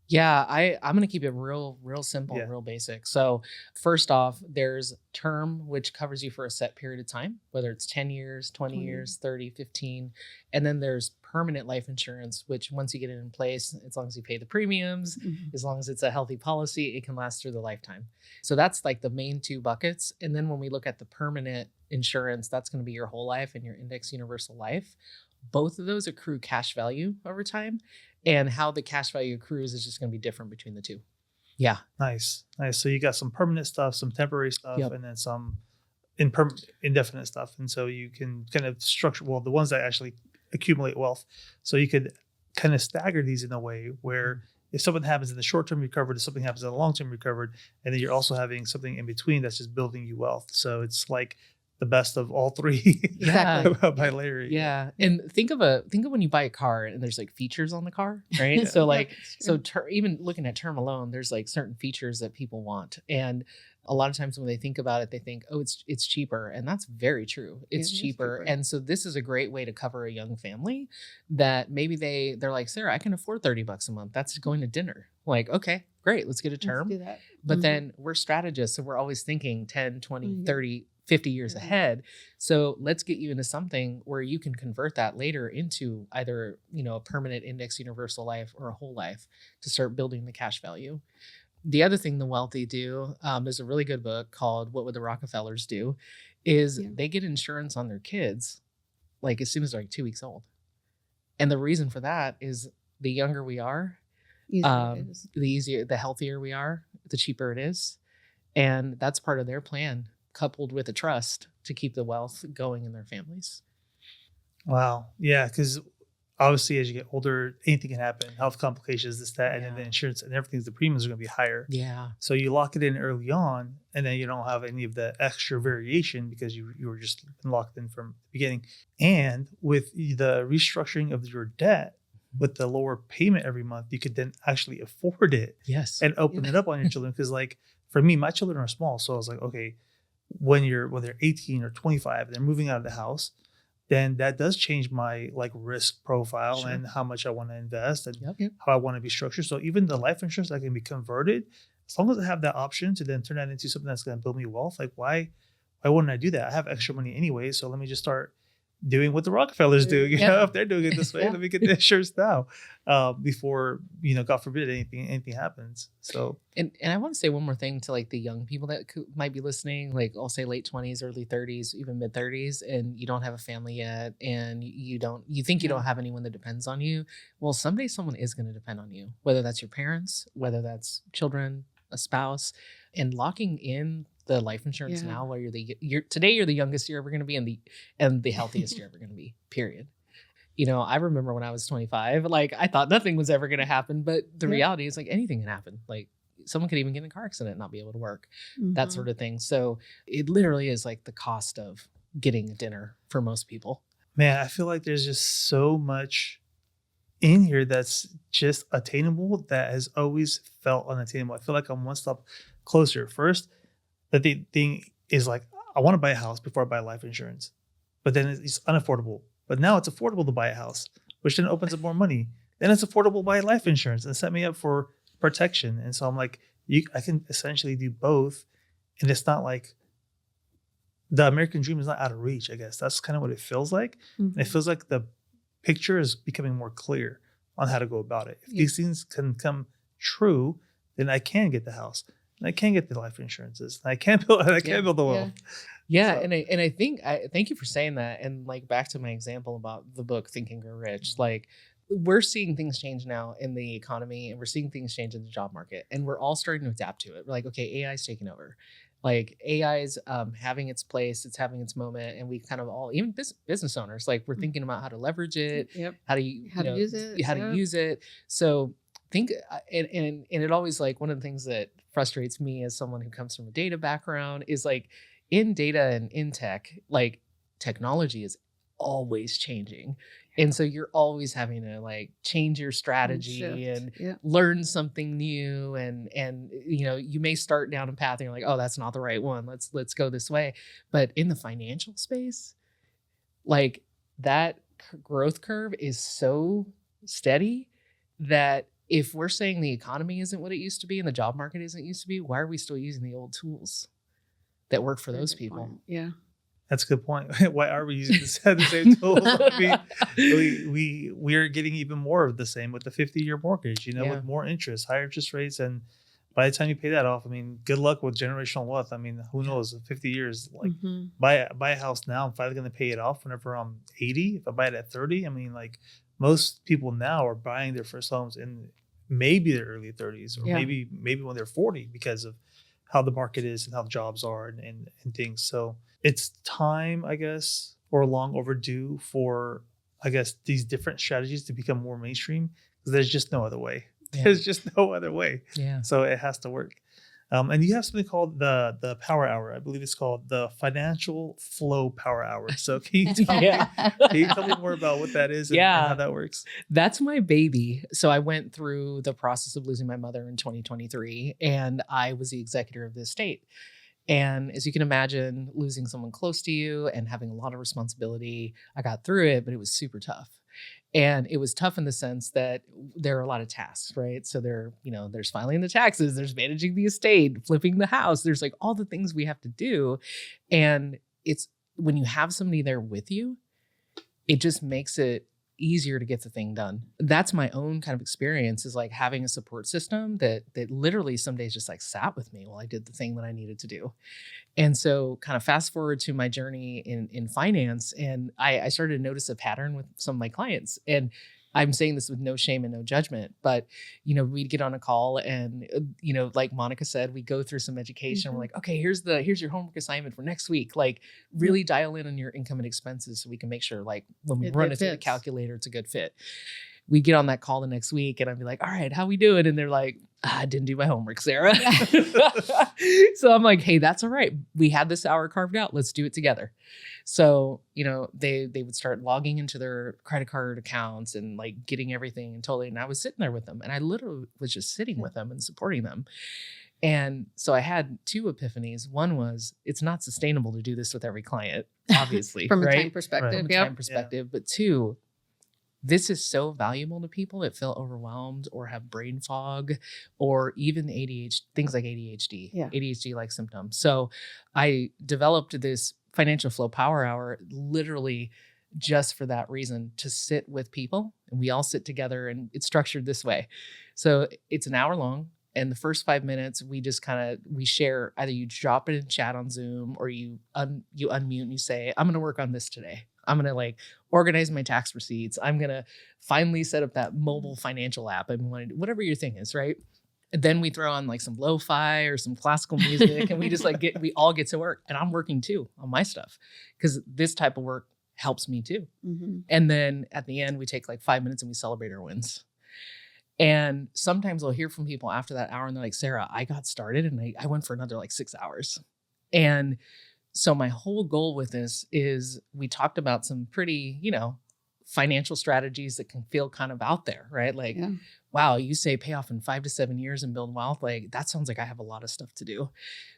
Yeah, I'm going to keep it real simple, real basic. So first off, there's term, which covers you for a set period of time, whether it's 10 years, 20 years, 30, 15. And then there's permanent life insurance, which once you get it in place, as long as you pay the premiums, as long as it's a healthy policy, it can last through the lifetime. So that's like the main 2 buckets. And then when we look at the permanent insurance, that's going to be your whole life and your index universal life. Both of those accrue cash value over time. And how the cash value accrues is just going to be different between the 2. Yeah. Nice. So you got some permanent stuff, some temporary stuff, and then some indefinite stuff. And so you can kind of structure, well, the ones that actually accumulate wealth. So you could kind of stagger these in a way where if something happens in the short term, you're covered. If something happens in the long term, you're covered. And then you're also having something in between that's just building you wealth. So it's like the best of all three. Exactly. By layering. Yeah. And think of when you buy a car and there's like features on the car, right? Yeah. So like, even looking at term alone, there's like certain features that people want. And a lot of times when they think about it, they think, oh, it's cheaper. And that's very true. It's cheaper. And so this is a great way to cover a young family that maybe they're like, Sarah, I can afford $30 a month. That's going to dinner. Like, okay, great. Let's get a term. Let's do that. But then we're strategists. So we're always thinking 10, 20, 30, 50 years ahead. So let's get you into something where you can convert that later into either, a permanent index universal life or a whole life to start building the cash value. The other thing the wealthy do, there's a really good book called What Would the Rockefellers Do, is they get insurance on their kids like as soon as they're like 2 weeks old. And the reason for that is the younger we are, the healthier we are, the cheaper it is. And that's part of their plan, coupled with a trust to keep the wealth going in their families. Wow. Yeah. Because obviously, as you get older, anything can happen. Health complications, this, that, and then the insurance and everything, the premiums are going to be higher. Yeah. So you lock it in early on, and then you don't have any of the extra variation because you were just locked in from the beginning. And with the restructuring of your debt, with the lower payment every month, you could then actually afford it. Yes. And open it up on your children. Because like for me, my children are small. So I was like, okay, when they're 18 or 25, they're moving out of the house, then that does change my like risk profile and how much I want to invest and how I want to be structured. So even the life insurance that can be converted, as long as I have that option to then turn that into something that's going to build me wealth, like why wouldn't I do that? I have extra money anyway, so let me just start doing what the Rockefellers do. You know, if they're doing it this way, let me get the insurance now before, God forbid anything happens. So and I want to say one more thing to like the young people that might be listening, like I'll say late 20s, early 30s, even mid 30s, and you don't have a family yet, and you think you don't have anyone that depends on you. Well, someday someone is going to depend on you, whether that's your parents, whether that's children, a spouse, and locking in the life insurance now, where today you're the youngest you're ever going to be and the healthiest you're ever going to be, period. I remember when I was 25, like I thought nothing was ever going to happen, but the reality is like anything can happen. Like someone could even get in a car accident and not be able to work, that sort of thing. So it literally is like the cost of getting a dinner for most people. Man, I feel like there's just so much in here that's just attainable that has always felt unattainable. I feel like I'm one step closer. First, the thing is like, I want to buy a house before I buy life insurance, but then it's unaffordable. But now it's affordable to buy a house, which then opens up more money. Then it's affordable to buy life insurance and set me up for protection. And so I'm like, I can essentially do both. And it's not like the American dream is not out of reach, I guess. That's kind of what it feels like. And it feels like the picture is becoming more clear on how to go about it. If these things can come true, then I can get the house. And I can get the life insurances. I can build the wealth. Yeah. So. And I think, thank you for saying that. And like back to my example about the book, Think and Grow Rich, like we're seeing things change now in the economy and we're seeing things change in the job market and we're all starting to adapt to it. We're like, okay, AI is taking over. Like AI is having its place, it's having its moment. And we kind of all, even business owners, like we're thinking about how to leverage it, how to use it. So think, and it always like one of the things that frustrates me as someone who comes from a data background is like in data and in tech, like technology is always changing. And so you're always having to like change your strategy and learn something new. And you may start down a path and you're like, oh, that's not the right one. Let's go this way. But in the financial space, like that growth curve is so steady that if we're saying the economy isn't what it used to be and the job market isn't used to be, why are we still using the old tools that work for those people? Point. Yeah. That's a good point. Why are we using the same tools? I mean, we are getting even more of the same with the 50-year mortgage, with more interest, higher interest rates. And by the time you pay that off, I mean, good luck with generational wealth. I mean, who knows, 50 years, like buy a house now, I'm finally going to pay it off whenever I'm 80. If I buy it at 30, I mean, like most people now are buying their first homes in maybe their early 30s or maybe when they're 40 because of how the market is and how the jobs are and things. So it's time, I guess, or long overdue for I guess, these different strategies to become more mainstream, because there's just no other way. Yeah. There's just no other way. Yeah. So it has to work. And you have something called the Power Hour. I believe it's called the Financial Flow Power Hour. So can you tell, can you tell me more about what that is and how that works? That's my baby. So I went through the process of losing my mother in 2023, and I was the executor of the estate. And as you can imagine, losing someone close to you and having a lot of responsibility, I got through it, but it was super tough. And it was tough in the sense that there are a lot of tasks, right? So there's filing the taxes, there's managing the estate, flipping the house. There's like all the things we have to do. And it's when you have somebody there with you, it just makes it easier to get the thing done. That's my own kind of experience, is like having a support system that literally some days just like sat with me while I did the thing that I needed to do. And so kind of fast forward to my journey in finance, and I started to notice a pattern with some of my clients. And I'm saying this with no shame and no judgment, but, we'd get on a call and, like Monica said, we go through some education. Mm-hmm. We're like, okay, here's your homework assignment for next week. Like really dial in on your income and expenses so we can make sure like when we run it through the calculator, it's a good fit. We get on that call the next week and I'd be like, all right, how we doing? And they're like, I didn't do my homework, Sarah. So I'm like, hey, that's all right. We had this hour carved out. Let's do it together. So, they would start logging into their credit card accounts and like getting everything and I was sitting there with them, and I literally was just sitting with them and supporting them. And so I had two epiphanies. One was, it's not sustainable to do this with every client, obviously, from a right? time perspective. From a time perspective. But two, this is so valuable to people that feel overwhelmed or have brain fog or even ADHD, things like ADHD-like symptoms. So I developed this Financial Flow Power Hour literally just for that reason, to sit with people, and we all sit together, and it's structured this way. So it's an hour long. And the first 5 minutes, we just we share, either you drop it in chat on Zoom or you unmute and you say, I'm going to work on this today. I'm going to like organize my tax receipts. I'm going to finally set up that mobile financial app. I'm going to do whatever your thing is, right? And then we throw on like some lo-fi or some classical music and we just like we all get to work. And I'm working too on my stuff because this type of work helps me too. Mm-hmm. And then at the end, we take like 5 minutes and we celebrate our wins. And sometimes I'll hear from people after that hour and they're like, Sarah, I got started and I went for another like 6 hours. And so my whole goal with this is we talked about some pretty, financial strategies that can feel kind of out there, right? Like, wow, you say pay off in 5 to 7 years and build wealth. Like that sounds like I have a lot of stuff to do.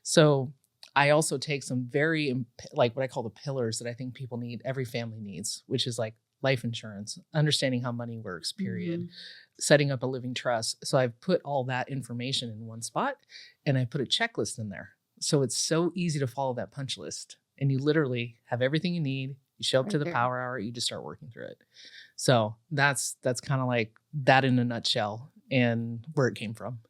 So I also take some very like what I call the pillars that I think people need, every family needs, which is like life insurance, understanding how money works, period, setting up a living trust. So I've put all that information in one spot and I put a checklist in there. So it's so easy to follow that punch list, and you literally have everything you need. You show up to the power hour, you just start working through it. So that's kind of like that in a nutshell and where it came from.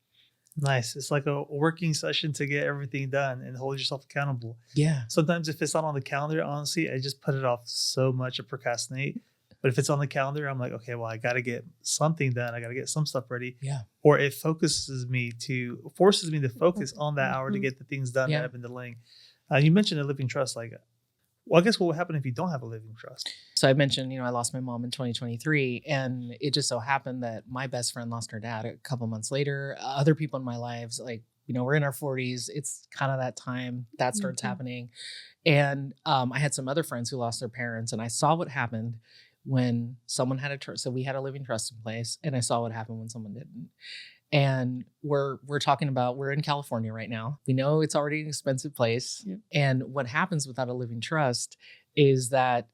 Nice. It's like a working session to get everything done and hold yourself accountable. Yeah. Sometimes if it's not on the calendar, honestly, I just put it off so much and procrastinate. But if it's on the calendar, I'm like, okay, well, I got to get something done. I got to get some stuff ready. Yeah. Or it forces me to focus on that hour to get the things done that I've been delaying. You mentioned a living trust. Like, well, I guess what would happen if you don't have a living trust? So I mentioned, I lost my mom in 2023, and it just so happened that my best friend lost her dad a couple months later. Other people in my lives, like, we're in our 40s. It's kind of that time that starts happening. And I had some other friends who lost their parents, and I saw what happened when someone had so we had a living trust in place, and I saw what happened when someone didn't. And we're talking about, we're in California right now. We know it's already an expensive place. Yep. And what happens without a living trust is that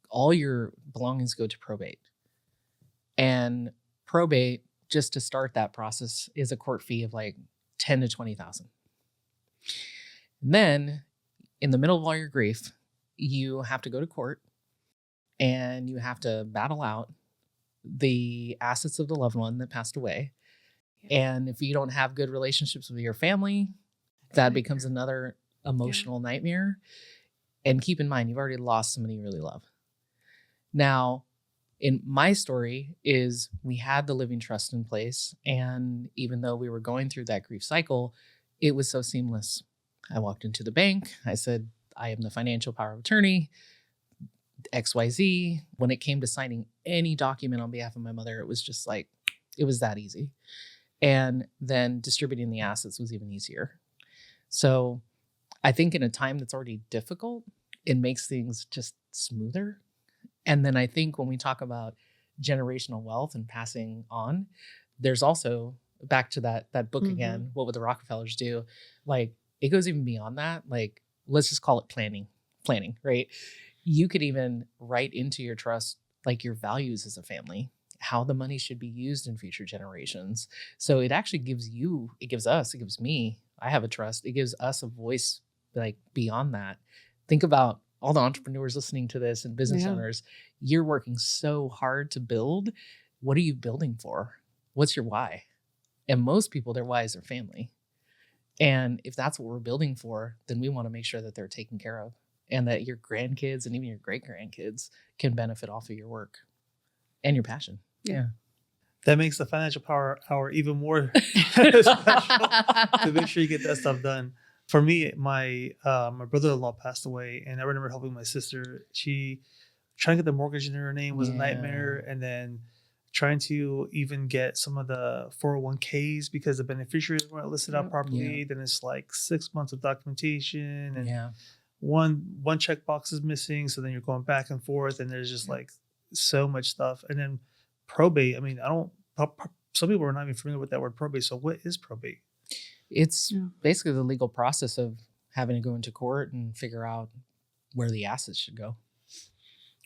all your belongings go to probate. And probate, just to start that process, is a court fee of like $10,000 to $20,000. And then in the middle of all your grief, you have to go to court and you have to battle out the assets of the loved one that passed away. And if you don't have good relationships with your family, that becomes another emotional nightmare. And keep in mind, you've already lost somebody you really love. Now, in my story is we had the living trust in place. And even though we were going through that grief cycle, it was so seamless. I walked into the bank. I said, I am the financial power of attorney. XYZ. When it came to signing any document on behalf of my mother, it was just like, it was that easy. And then distributing the assets was even easier. So I think in a time that's already difficult, it makes things just smoother. And then I think when we talk about generational wealth and passing on, there's also back to that book again, what would the Rockefellers do? Like, it goes even beyond that. Like, let's just call it planning, right? You could even write into your trust, like your values as a family, how the money should be used in future generations. So it actually gives me, I have a trust. It gives us a voice like beyond that. Think about all the entrepreneurs listening to this and business owners. You're working so hard to build. What are you building for? What's your why? And most people, their why is their family. And if that's what we're building for, then we want to make sure that they're taken care of and that your grandkids and even your great grandkids can benefit off of your work and your passion. Yeah. That makes the Financial Power Hour even more special to make sure you get that stuff done. For me, my brother-in-law passed away, and I remember helping my sister. She trying to get the mortgage in her name was a nightmare, and then trying to even get some of the 401ks because the beneficiaries weren't listed out properly. Then it's like 6 months of documentation, and one checkbox is missing. So then you're going back and forth, and there's just like so much stuff. And then probate. I mean, some people are not even familiar with that word probate. So what is probate? It's basically the legal process of having to go into court and figure out where the assets should go.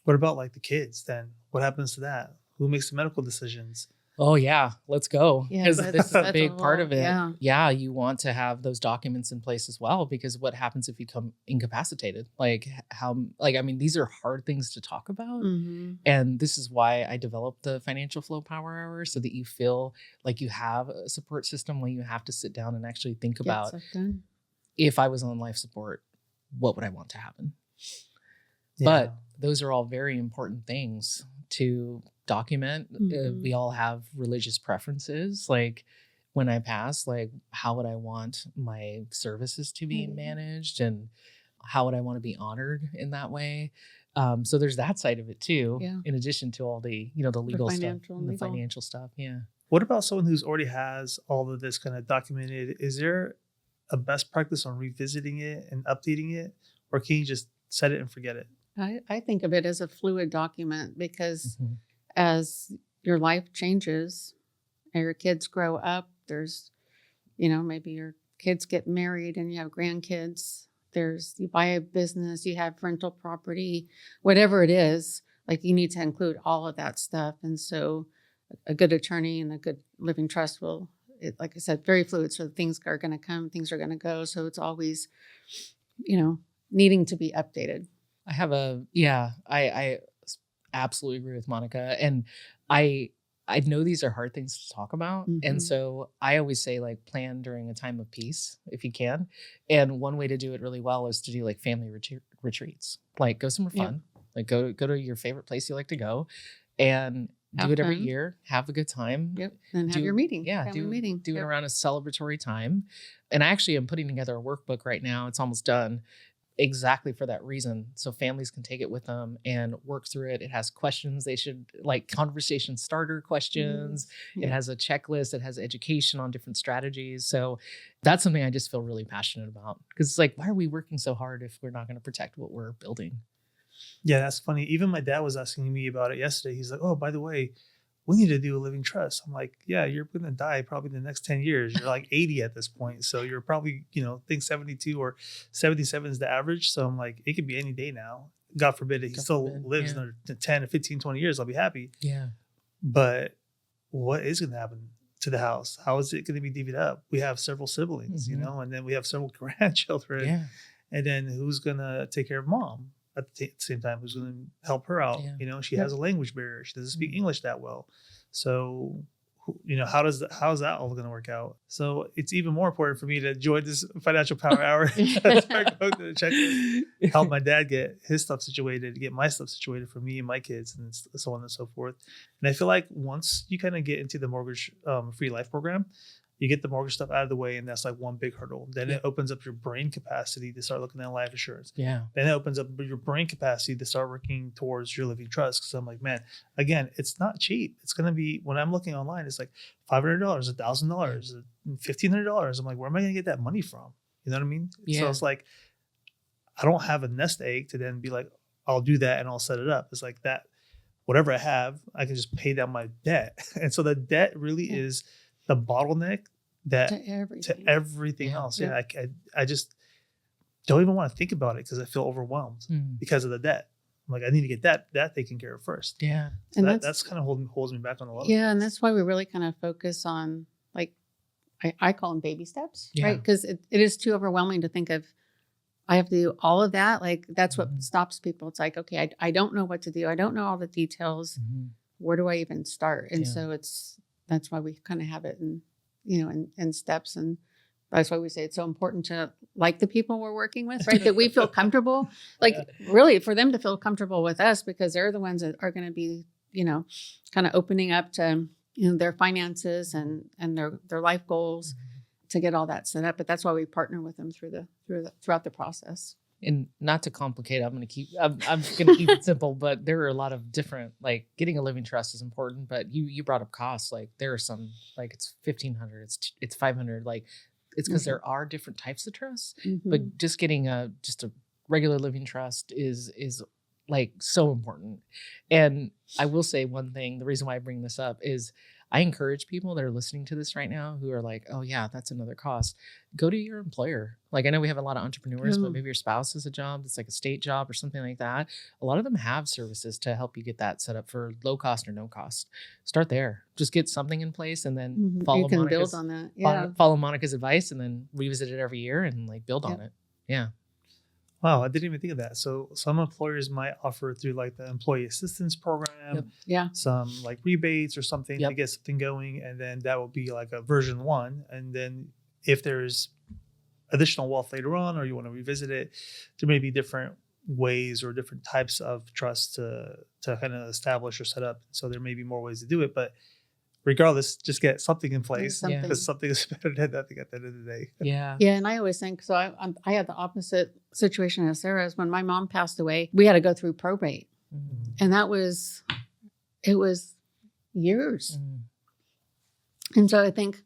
What about like the kids then? What happens to that? Who makes the medical decisions? Oh yeah, let's go. Because this is a big part of it. Yeah. You want to have those documents in place as well, because what happens if you become incapacitated? These are hard things to talk about. And this is why I developed the Financial Flow Power Hour, so that you feel like you have a support system where you have to sit down and actually think about, if I was on life support, what would I want to happen? But those are all very important things to document. We all have religious preferences. Like, when I pass, like, how would I want my services to be managed, and how would I want to be honored in that way? So there's that side of it too, in addition to all the, the legal stuff and the financial stuff. Yeah. What about someone who's already has all of this kind of documented? Is there a best practice on revisiting it and updating it, or can you just set it and forget it? I think of it as a fluid document, because as your life changes and your kids grow up, there's, maybe your kids get married and you have grandkids. You buy a business, you have rental property, whatever it is, like, you need to include all of that stuff. And so a good attorney and a good living trust like I said, very fluid. So things are going to come, things are going to go. So it's always, needing to be updated. I absolutely agree with Monica. And I know these are hard things to talk about. And so I always say, like, plan during a time of peace if you can. And one way to do it really well is to do like family retreats, like go somewhere fun, like go to your favorite place you like to go, and do it every year, have a good time. And have your meeting. Do it around a celebratory time. And I actually am putting together a workbook right now. It's almost done. Exactly for that reason. So families can take it with them and work through it. It has questions. They should, like, conversation starter questions. It has a checklist. It has education on different strategies. So that's something I just feel really passionate about, because it's like, why are we working so hard if we're not going to protect what we're building? Yeah, that's funny. Even my dad was asking me about it yesterday. He's like, oh, by the way, we need to do a living trust. I'm like, yeah, you're going to die probably in the next 10 years. You're like 80 at this point. So you're probably, think 72 or 77 is the average. So I'm like, it could be any day now. God forbid he still lives another 10 or 15, 20 years. I'll be happy. Yeah. But what is going to happen to the house? How is it going to be divvied up? We have several siblings, and then we have several grandchildren. Yeah. And then who's going to take care of mom? At the same time, who's going to help her out? She has a language barrier. She doesn't speak English that well. So, how's that all going to work out? So it's even more important for me to join this Financial Power Hour, start going to the checklist, help my dad get his stuff situated, get my stuff situated for me and my kids, and so on and so forth. And I feel like once you kind of get into the mortgage free life program, You get the mortgage stuff out of the way, and that's like one big hurdle. Then it opens up your brain capacity to start looking at life insurance. Yeah. Then it opens up your brain capacity to start working towards your living trust. Because I'm like, man, again, it's not cheap. It's going to be, when I'm looking online, it's like $500, $1,000, $1,500. I'm like, where am I going to get that money from? You know what I mean? Yeah. So it's like, I don't have a nest egg to then be like, I'll do that and I'll set it up. It's like that, whatever I have, I can just pay down my debt. And so the debt really is the bottleneck that to everything else. Yeah. I just don't even want to think about it because I feel overwhelmed because of the debt. I'm like, I need to get that taken care of first. Yeah. So and that's kind of holds me back on a lot. Yeah. And that's why we really kind of focus on, like, I call them baby steps, right? Because it is too overwhelming to think of, I have to do all of that. Like, that's what stops people. It's like, okay, I don't know what to do. I don't know all the details. Where do I even start? And so that's why we kind of have it in steps. And that's why we say it's so important to like the people we're working with, right? That we feel comfortable, like really for them to feel comfortable with us, because they're the ones that are going to be, kind of opening up to, their finances and their life goals to get all that set up. But that's why we partner with them throughout the process. And not to complicate, I'm going to keep it simple, but there are a lot of different, like, getting a living trust is important, but you brought up costs. Like, there are some, like, it's $1,500, it's $500. Like, it's because there are different types of trusts, but just getting just a regular living trust is like so important. And I will say one thing, the reason why I bring this up is I encourage people that are listening to this right now who are like, oh yeah, that's another cost. Go to your employer. Like, I know we have a lot of entrepreneurs, but maybe your spouse has a job that's like a state job or something like that. A lot of them have services to help you get that set up for low cost or no cost. Start there. Just get something in place and then follow Monica's, build on that. Yeah. Follow Monica's advice and then revisit it every year and like build on it. Yeah. Wow, I didn't even think of that. So some employers might offer through like the employee assistance program, some like rebates or something to get something going. And then that will be like a version 1. And then if there's additional wealth later on, or you want to revisit it, there may be different ways or different types of trust to kind of establish or set up. So there may be more ways to do it, but regardless, just get something in place because something is better than nothing at the end of the day. Yeah. Yeah. And I always think, so I had the opposite situation as Sarah's. When my mom passed away, we had to go through probate. And it was years. And so I think,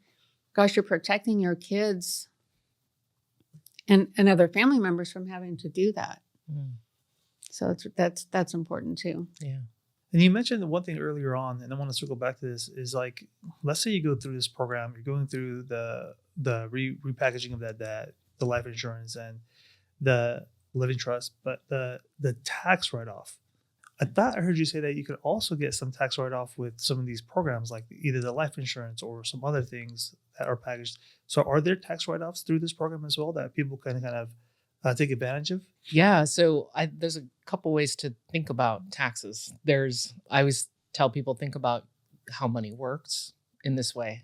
gosh, you're protecting your kids and other family members from having to do that. So that's important too. Yeah. And you mentioned one thing earlier on, and I want to circle back to this, is like, let's say you go through this program, you're going through the repackaging of that debt, the life insurance and the living trust, but the tax write-off. I thought I heard you say that you could also get some tax write-off with some of these programs, like either the life insurance or some other things that are packaged. So are there tax write-offs through this program as well that people can kind of take advantage of? Yeah. So there's a couple ways to think about taxes. I always tell people, think about how money works in this way.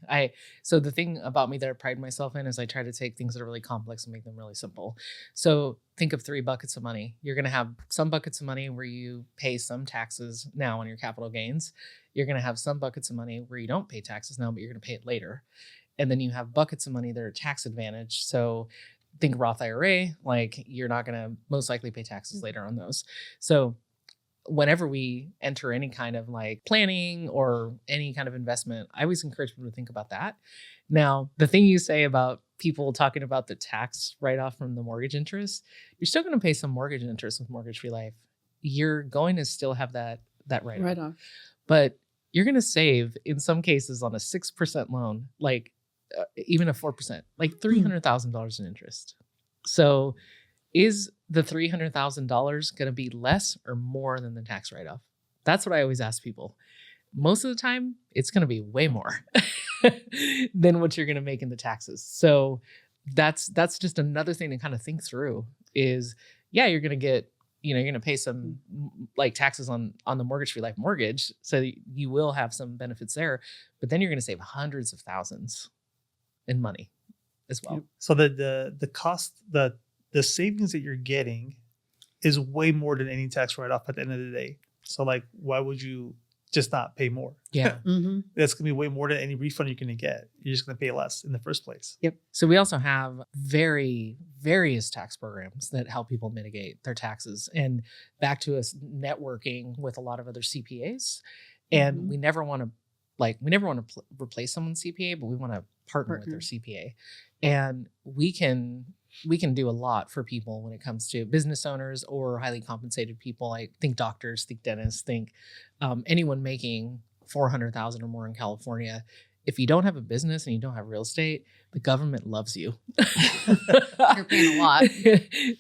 So the thing about me that I pride myself in is I try to take things that are really complex and make them really simple. So think of 3 buckets of money. You're going to have some buckets of money where you pay some taxes now on your capital gains. You're going to have some buckets of money where you don't pay taxes now, but you're going to pay it later. And then you have buckets of money that are tax advantage. So think Roth IRA, like you're not going to most likely pay taxes later on those. So whenever we enter any kind of like planning or any kind of investment, I always encourage people to think about that. Now, the thing you say about people talking about the tax write-off from the mortgage interest, you're still going to pay some mortgage interest with Mortgage-Free Life. You're going to still have that write-off. But you're going to save in some cases on a 6% loan, like even a 4%, like $300,000 in interest. So is the $300,000 going to be less or more than the tax write-off? That's what I always ask people. Most of the time, it's going to be way more than what you're going to make in the taxes. So that's just another thing to kind of think through is, you're going to get, you're going to pay some like taxes on the Mortgage-Free Life mortgage. So you will have some benefits there, but then you're going to save hundreds of thousands in money as well. So the cost, the savings that you're getting is way more than any tax write-off at the end of the day. So like, why would you just not pay more. Yeah. Mm-hmm. That's going to be way more than any refund you're going to get. You're just going to pay less in the first place. So we also have various tax programs that help people mitigate their taxes, and back to us networking with a lot of other CPAs. And Mhm. we never want to replace someone's CPA, but we want to partner with their CPA. And we can do a lot for people when it comes to business owners or highly compensated people. I think doctors, think dentists, think anyone making $400,000 or more in California. If you don't have a business and you don't have real estate, the government loves you. You're paying a lot.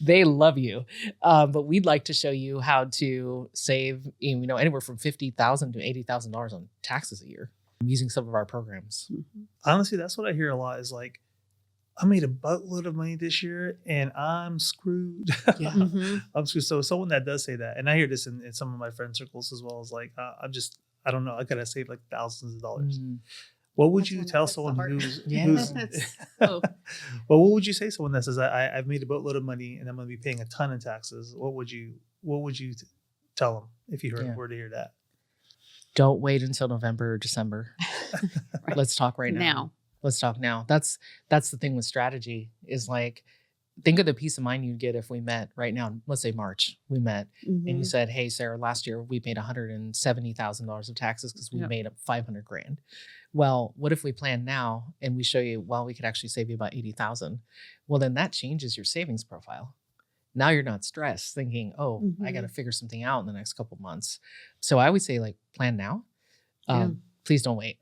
They love you. But we'd like to show you how to save, anywhere from $50,000 to $80,000 on taxes a year using some of our programs. Honestly, that's what I hear a lot is like, I made a buttload of money this year and I'm screwed. Yeah. Mm-hmm. I'm screwed. So someone that does say that, and I hear this in some of my friend circles as well, is like, I don't know. I got to save like thousands of dollars. Mm. What would That's you when tell that's the someone hard- who's, Yeah. who's Oh. well, what would you say to someone that says I've made a boatload of money and I'm going to be paying a ton in taxes? What would you tell them if you were to hear that? Don't wait until November or December. Right. Let's talk right now. Let's talk now. That's the thing with strategy is like, think of the peace of mind you'd get if we met right now. Let's say March, we met and you Mhm. said, hey, Sarah, last year we paid $170,000 of taxes because we Yep. made up $500,000. Well, what if we plan now and we show you, well, we could actually save you about $80,000. Well, then that changes your savings profile. Now you're not stressed thinking, oh, I got to figure something out in the next couple of months. So I would say like plan now. Yeah. Please don't wait.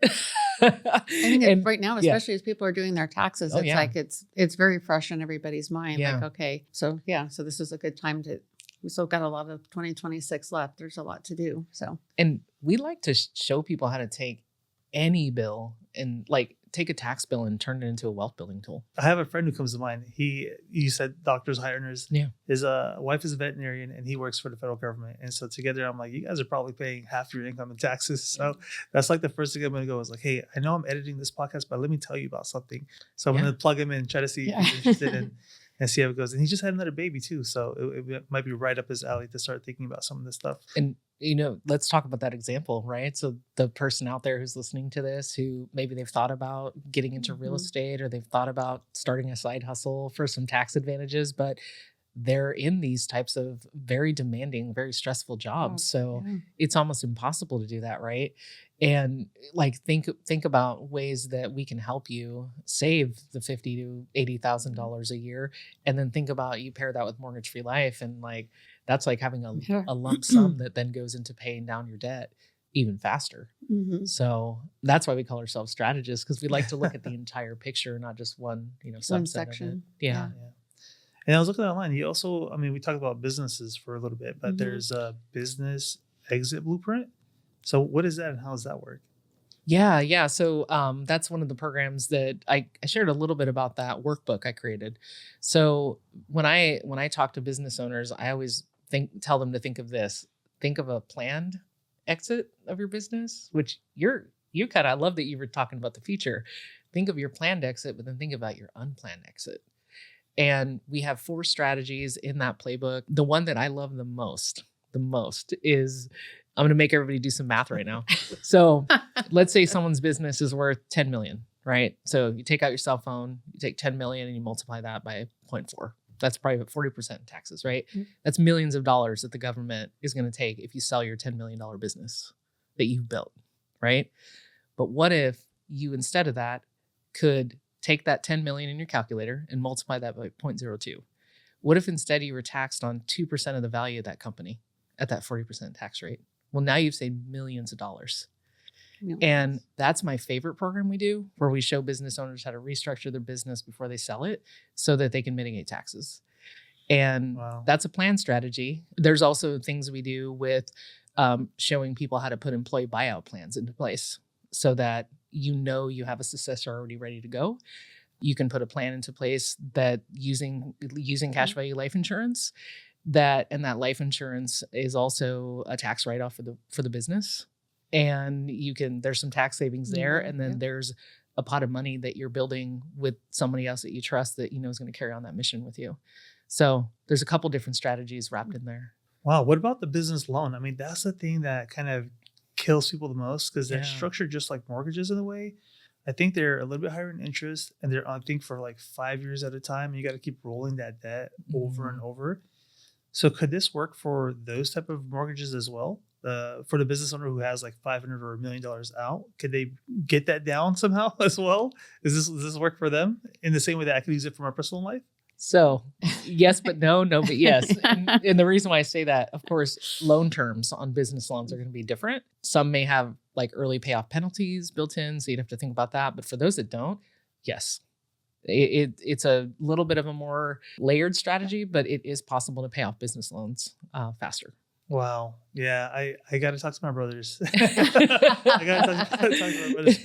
I think And- right now, yeah. especially as people are doing their taxes, Oh, it's yeah. like it's very fresh in everybody's mind. Yeah. Like, okay, so this is a good time to. We still got a lot of 2026 left. There's a lot to do. So And we like to show people how to take any bill and like take a tax bill and turn it into a wealth building tool. I have a friend who comes to mind. You said doctors, high earners. Yeah. His wife is a veterinarian and he works for the federal government. And so together, I'm like, you guys are probably paying half your income in taxes. So that's like the first thing I'm going to go is like, hey, I know I'm editing this podcast, but let me tell you about something. So I'm going to plug him in, try to see if he's interested in and see how it goes. And he just had another baby too. So it might be right up his alley to start thinking about some of this stuff. And, let's talk about that example, right? So the person out there who's listening to this, who maybe they've thought about getting into real estate or they've thought about starting a side hustle for some tax advantages, but they're in these types of very demanding, very stressful jobs. So it's almost impossible to do that, right? And like think about ways that we can help you save the $50,000 to $80,000 a year, and then think about you pair that with mortgage-free life, and like that's like having a lump sum that then goes into paying down your debt even faster. Mhm. So that's why we call ourselves strategists, because we like to look at the entire picture, not just one subset One of it. section. Yeah. And I was looking online. You also, we talked about businesses for a little bit, but there's a business exit blueprint. So what is that and how does that work? Yeah. So that's one of the programs that I shared a little bit about that workbook I created. So when I talk to business owners, I always tell them to think of this. Think of a planned exit of your business, which I love that you were talking about the future. Think of your planned exit, but then think about your unplanned exit. And we have 4 strategies in that playbook. The one that I love the most is, I'm going to make everybody do some math right now. So let's say someone's business is worth 10 million, right? So you take out your cell phone, you take 10 million and you multiply that by 0.4. That's probably about 40% in taxes, right? Mm. That's millions of dollars that the government is going to take if you sell your $10 million business that you've built, right? But what if you, instead of that, could take that 10 million in your calculator and multiply that by 0.02? What if instead you were taxed on 2% of the value of that company at that 40% tax rate? Well, now you've saved millions of dollars. And that's my favorite program we do, where we show business owners how to restructure their business before they sell it so that they can mitigate taxes. And that's a plan strategy. There's also things we do with showing people how to put employee buyout plans into place so that you have a successor already ready to go. You can put a plan into place that using cash value life insurance, that life insurance is also a tax write-off for the business. And there's some tax savings there. And then there's a pot of money that you're building with somebody else that you trust that is going to carry on that mission with you. So there's a couple different strategies wrapped in there. Wow. What about the business loan? That's the thing that kind of kills people the most because they're Yeah. structured just like mortgages in a way. I think they're a little bit higher in interest, and they're I think for like 5 years at a time. And you got to keep rolling that debt over and over. So could this work for those type of mortgages as well? For the business owner who has like 500 or $1 million out, could they get that down somehow as well? Does this work for them in the same way that I could use it for my personal life? So yes, but no, no, but yes. And the reason why I say that, of course, loan terms on business loans are going to be different. Some may have like early payoff penalties built in, so you'd have to think about that. But for those that don't, yes, it's a little bit of a more layered strategy, but it is possible to pay off business loans faster. Wow. Yeah, I got to talk to my brothers. I got to talk to my brothers.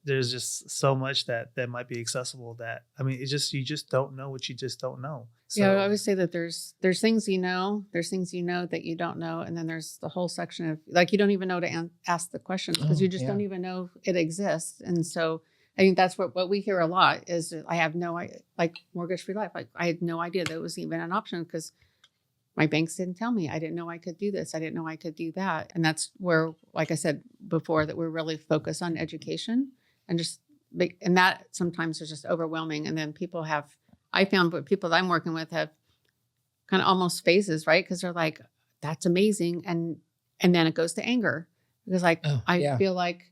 There's just so much that might be accessible that, I mean, it's just, you just don't know what you just don't know. So, Yeah, I always say that there's things there's things that you don't know, and then there's the whole section of like you don't even know to ask the questions because you just don't even know it exists. And so I think that's what we hear a lot is I have no idea, like mortgage free life. Like I had no idea that was even an option because my banks didn't tell me. I didn't know I could do this. I didn't know I could do that. And that's where, like I said before, that we're really focused on education and and that sometimes is just overwhelming. And then I found what people that I'm working with have kind of almost phases, right? Because they're like, that's amazing. And then it goes to anger because I feel like,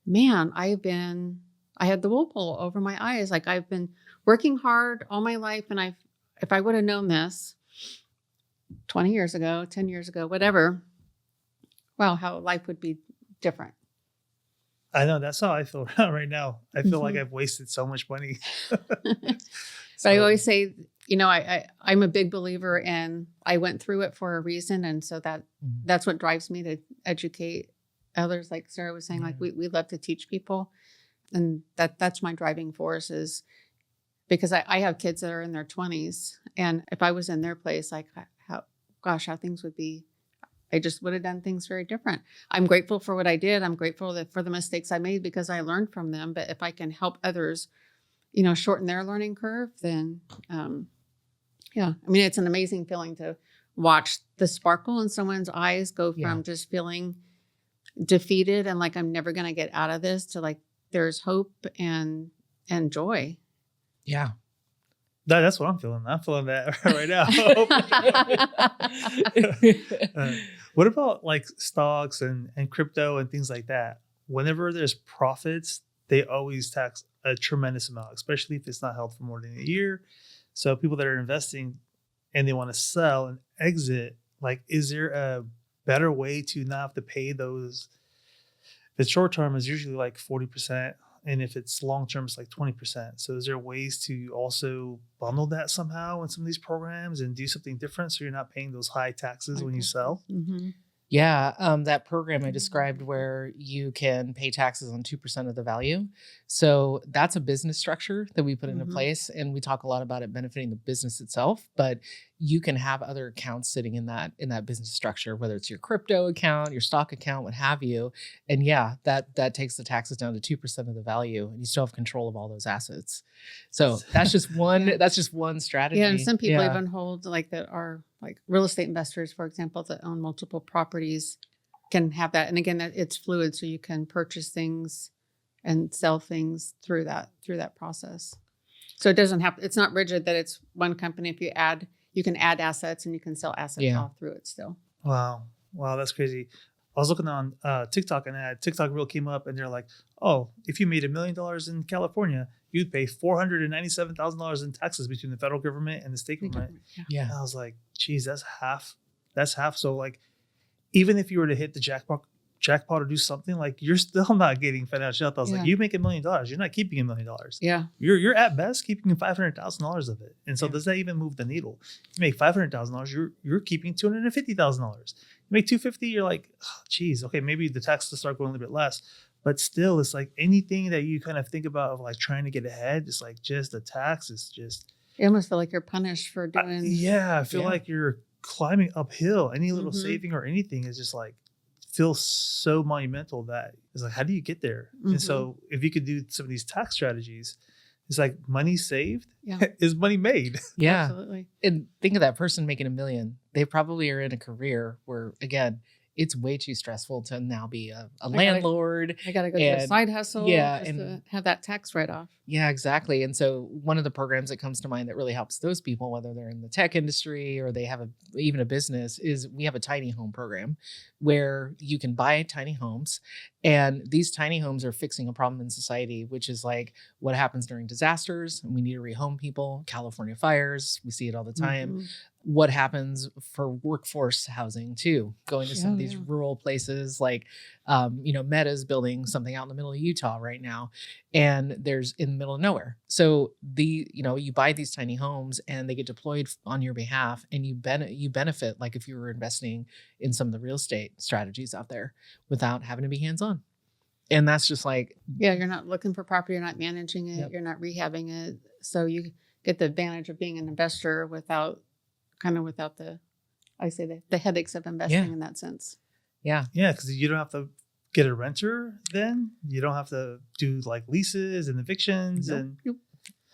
man, I had the wool pull over my eyes. Like I've been working hard all my life. And if I would have known this 20 years ago, 10 years ago, whatever, wow, how life would be different. I know that's how I feel right now. I feel like I've wasted so much money. But I always say, I'm a big believer in I went through it for a reason. And so that's what drives me to educate others. Like Sarah was saying, like we love to teach people. And that's my driving force is because I have kids that are in their 20s. And if I was in their place, like how things would be, I just would have done things very different. I'm grateful for what I did. I'm grateful for the mistakes I made because I learned from them. But if I can help others, shorten their learning curve, then, I mean, it's an amazing feeling to watch the sparkle in someone's eyes go from just feeling defeated and like, I'm never going to get out of this to like, there's hope and joy. Yeah. That's what I'm feeling. I'm feeling that right now. What about like stocks and crypto and things like that? Whenever there's profits, they always tax a tremendous amount, especially if it's not held for more than a year. So people that are investing and they want to sell and exit, like, is there a better way to not have to pay those? If it's short term, is usually like 40%. And if it's long term, it's like 20%. So is there ways to also bundle that somehow in some of these programs and do something different so you're not paying those high taxes when you sell? Mm-hmm. Yeah, that program I described where you can pay taxes on 2% of the value. So that's a business structure that we put into place. And we talk a lot about it benefiting the business itself, but you can have other accounts sitting in that business structure, whether it's your crypto account, your stock account, what have you. And yeah, that takes the taxes down to 2% of the value and you still have control of all those assets. So that's just one strategy. Yeah, and some people even hold like that are like real estate investors, for example, that own multiple properties can have that. And again, it's fluid. So you can purchase things and sell things through that process. So it doesn't have, it's not rigid that it's one company. If you can add assets and you can sell assets all through it still. Wow. That's crazy. I was looking on TikTok and a TikTok reel came up and they're like, oh, if you made $1 million in California, you'd pay $497,000 in taxes between the federal government and the state government. Yeah. And I was like, geez, that's half. So like, even if you were to hit the jackpot or do something, like you're still not getting financial health. I was like, you make $1 million, you're not keeping $1 million. Yeah. You're at best keeping $500,000 of it. And so does that even move the needle? You make $500,000, you're keeping $250,000. You make $250,000, you're like, oh, geez, okay, maybe the taxes start going a little bit less. But still, it's like anything that you kind of think about of like trying to get ahead, it's like just the tax is just. You almost feel like you're punished for doing. I feel like you're climbing uphill. Any little saving or anything is just like, feels so monumental that it's like, how do you get there? And so if you could do some of these tax strategies, it's like money saved Yeah. is money made. Yeah. Absolutely. And think of that person making $1 million. They probably are in a career where, again, it's way too stressful to now be a landlord. I got to go to a And- side hustle yeah, just and- to have that tax write-off. Yeah, exactly. And so one of the programs that comes to mind that really helps those people, whether they're in the tech industry or they have even a business, is we have a tiny home program where you can buy tiny homes. And these tiny homes are fixing a problem in society, which is like what happens during disasters. And we need to rehome people, California fires. We see it all the time. Mhm. What happens for workforce housing too, going to some of these Yeah. rural places like, Meta's building something out in the middle of Utah right now, and there's in the middle of nowhere. So you buy these tiny homes and they get deployed on your behalf, and you benefit like if you were investing in some of the real estate strategies out there without having to be hands-on. And that's just like, Yeah, you're not looking for property, you're not managing it, Yep. you're not rehabbing it. So you get the advantage of being an investor without the headaches of investing Yeah. in that sense. yeah, Yeah, because you don't have to get a renter then. You don't have to do like leases and evictions Nope. and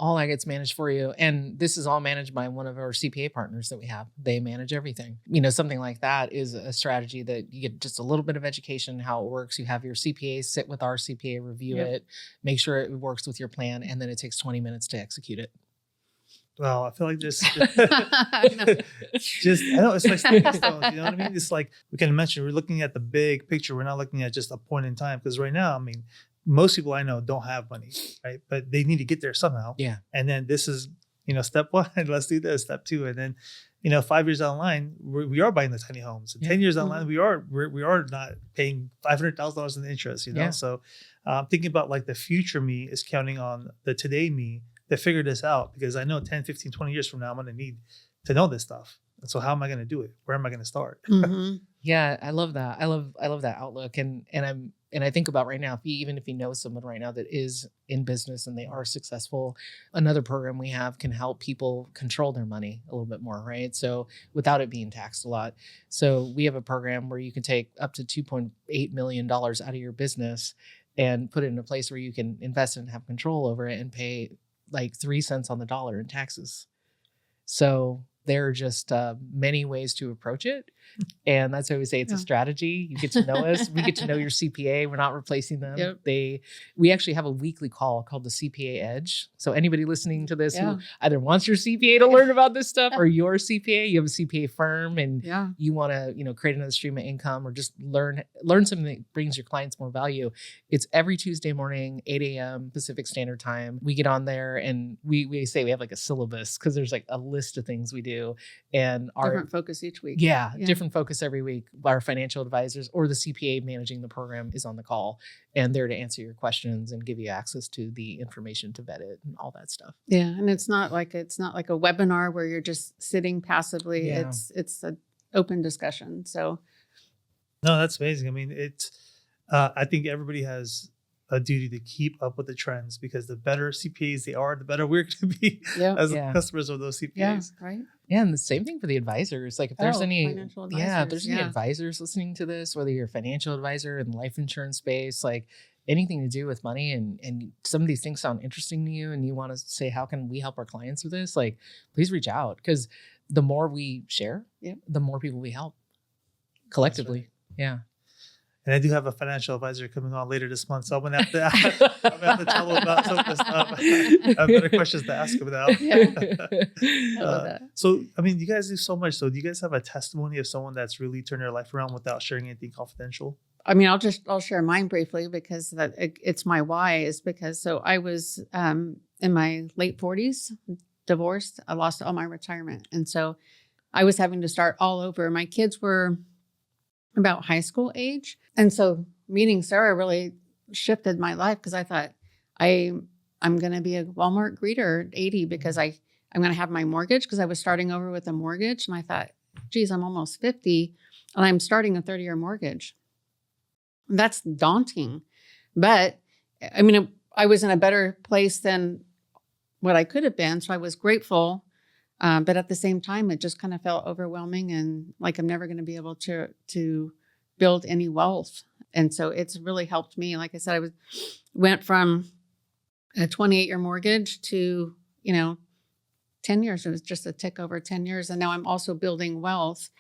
all that gets managed for you. And this is all managed by one of our CPA partners that we have. They manage everything. Something like that is a strategy that you get just a little bit of education, how it works. You have your CPA sit with our CPA, review Yep. it, make sure it works with your plan, and then it takes 20 minutes to execute it. well, I feel like this I know. I know it's like stepping stones, you know what I mean? It's like we can mention we're looking at the big picture. We're not looking at just a point in time because right now, I mean, most people I know don't have money, right? But they need to get there somehow. Yeah. And then this is, step one, let's do this, step two. And then, 5 years down the line, we are buying the tiny homes. And Yeah. 10 years down the line, we are not paying $500,000 in interest, Yeah. So thinking about like the future me is counting on the today me to figure this out because I know 10, 15, 20 years from now, I'm going to need to know this stuff. And so how am I going to do it? Where am I going to start? Mhm. Yeah, I love that. I love that outlook. And I think about right now, even if you know someone right now that is in business and they are successful, another program we have can help people control their money a little bit more, right? So without it being taxed a lot. So we have a program where you can take up to $2.8 million out of your business and put it in a place where you can invest it and have control over it and pay like 3 cents on the dollar in taxes. So there are just many ways to approach it. And that's why we say it's a Yeah. strategy. You get to know us. We get to know your CPA. We're not replacing them. Yep. We actually have a weekly call called the CPA Edge. So anybody listening to this Yeah. who either wants your CPA to learn about this stuff or your CPA, you have a CPA firm and Yeah. you want to, create another stream of income or just learn something that brings your clients more value. It's every Tuesday morning, 8 a.m. Pacific Standard Time. We get on there and we say we have like a syllabus because there's like a list of things we do and our Different focus each week. yeah, Yeah. different focus every week. Our financial advisors or the CPA managing the program is on the call and they're to answer your questions and give you access to the information to vet it and all that stuff. Yeah, and it's not like a webinar where you're just sitting passively. Yeah. It's an open discussion. So No, that's amazing. I mean, I think everybody has a duty to keep up with the trends because the better CPAs they are, the better we're going to be yeah, as Yeah. customers of those yeah, CPAs. right. Yeah, and the same thing for the advisors. Like if there's any financial if advisors, there's any advisors listening to this, whether you're a financial advisor in the life insurance space, like anything to do with money and some of these things sound interesting to you and you want to say, how can we help our clients with this? Like, please reach out because the more we share, Yep. the more people we help collectively. Yeah. And I do have a financial advisor coming on later this month, so I'm gonna have to tell him about some of the stuff. I have better questions to ask him now. I love that. So, I mean, you guys do so much. So, do you guys have a testimony of someone that's really turned their life around without sharing anything confidential? I mean, I'll share mine briefly because it's my why is because I was in my late 40s, divorced. I lost all my retirement, and so I was having to start all over. My kids were about high school age, and so meeting Sarah really shifted my life because I thought I'm going to be a Walmart greeter at 80 because I'm going to have my mortgage because I was starting over with a mortgage, and I thought, geez, I'm almost 50 and I'm starting a 30-year mortgage. That's daunting. But I mean, I was in a better place than what I could have been. So I was grateful. But at the same time, it just kind of felt overwhelming and like I'm never going to be able to build any wealth. And so it's really helped me. Like I said, went from a 28-year mortgage to, 10 years. It was just a tick over 10 years. And now I'm also building wealth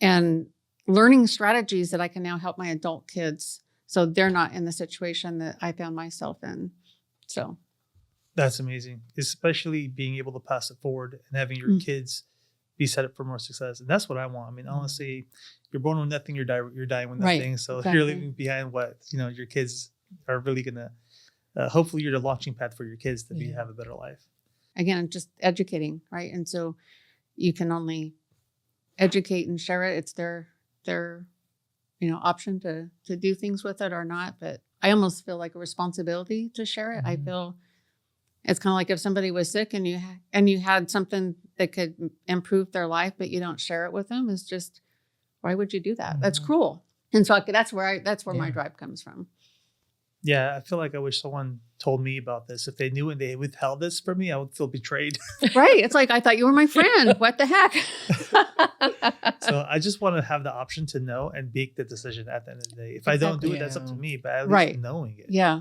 and learning strategies that I can now help my adult kids so they're not in the situation that I found myself in. So That's amazing, especially being able to pass it forward and having your kids be set up for more success. And that's what I want. I mean, honestly, you're born with nothing, you're dying with nothing. Right, So exactly. you're leaving behind what, your kids are really going to, hopefully you're the launching pad for your kids to have a better life. Again, just educating, right? And so you can only educate and share it. It's their option to do things with it or not. But I almost feel like a responsibility to share it. I feel it's kind of like if somebody was sick and you had something that could improve their life, but you don't share it with them. It's just, why would you do that? That's cruel. And so that's where my drive comes from. Yeah, I feel like I wish someone told me about this. If they knew and they withheld this from me, I would feel betrayed. Right. It's like, I thought you were my friend. What the heck? So I just want to have the option to know and make the decision at the end of the day. If I don't do it, that's up to me, but at least knowing it. Yeah.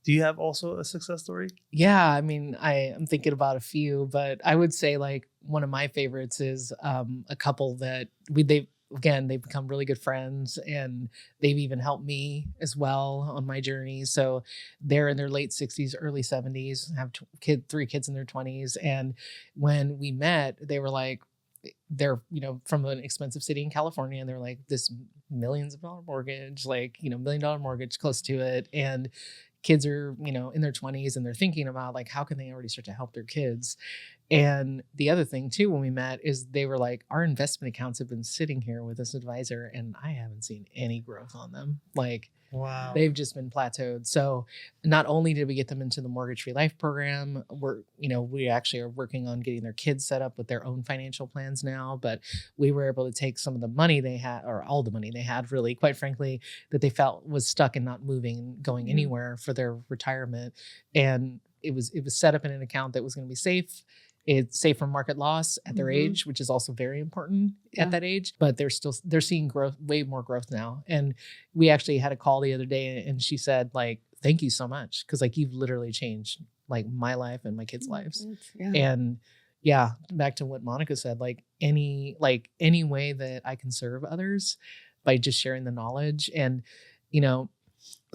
Do you have also a success story? Yeah, I mean, I'm thinking about a few, but I would say like one of my favorites is a couple that they've become really good friends, and they've even helped me as well on my journey. So they're in their late 60s, early 70s, have 3 kids in their 20s. And when we met, they were like, they're, from an expensive city in California, and they're like, this millions of dollar mortgage, like, $1 million mortgage close to it. And kids are, in their 20s, and they're thinking about like, how can they already start to help their kids? And the other thing too, when we met, is they were like, our investment accounts have been sitting here with this advisor and I haven't seen any growth on them. Like, wow, they've just been plateaued. So not only did we get them into the mortgage-free life program, we actually are working on getting their kids set up with their own financial plans now, but we were able to take some of the money they had, or all the money they had, really, quite frankly, that they felt was stuck and not moving and going anywhere for their retirement. And it was set up in an account that was going to be safe. It's safe from market loss at their age, which is also very important at that age, but they're seeing growth, way more growth now. And we actually had a call the other day, and she said like, thank you so much. 'Cause like, you've literally changed like my life and my kids' lives. Yeah. And back to what Monica said, like any way that I can serve others by just sharing the knowledge. And,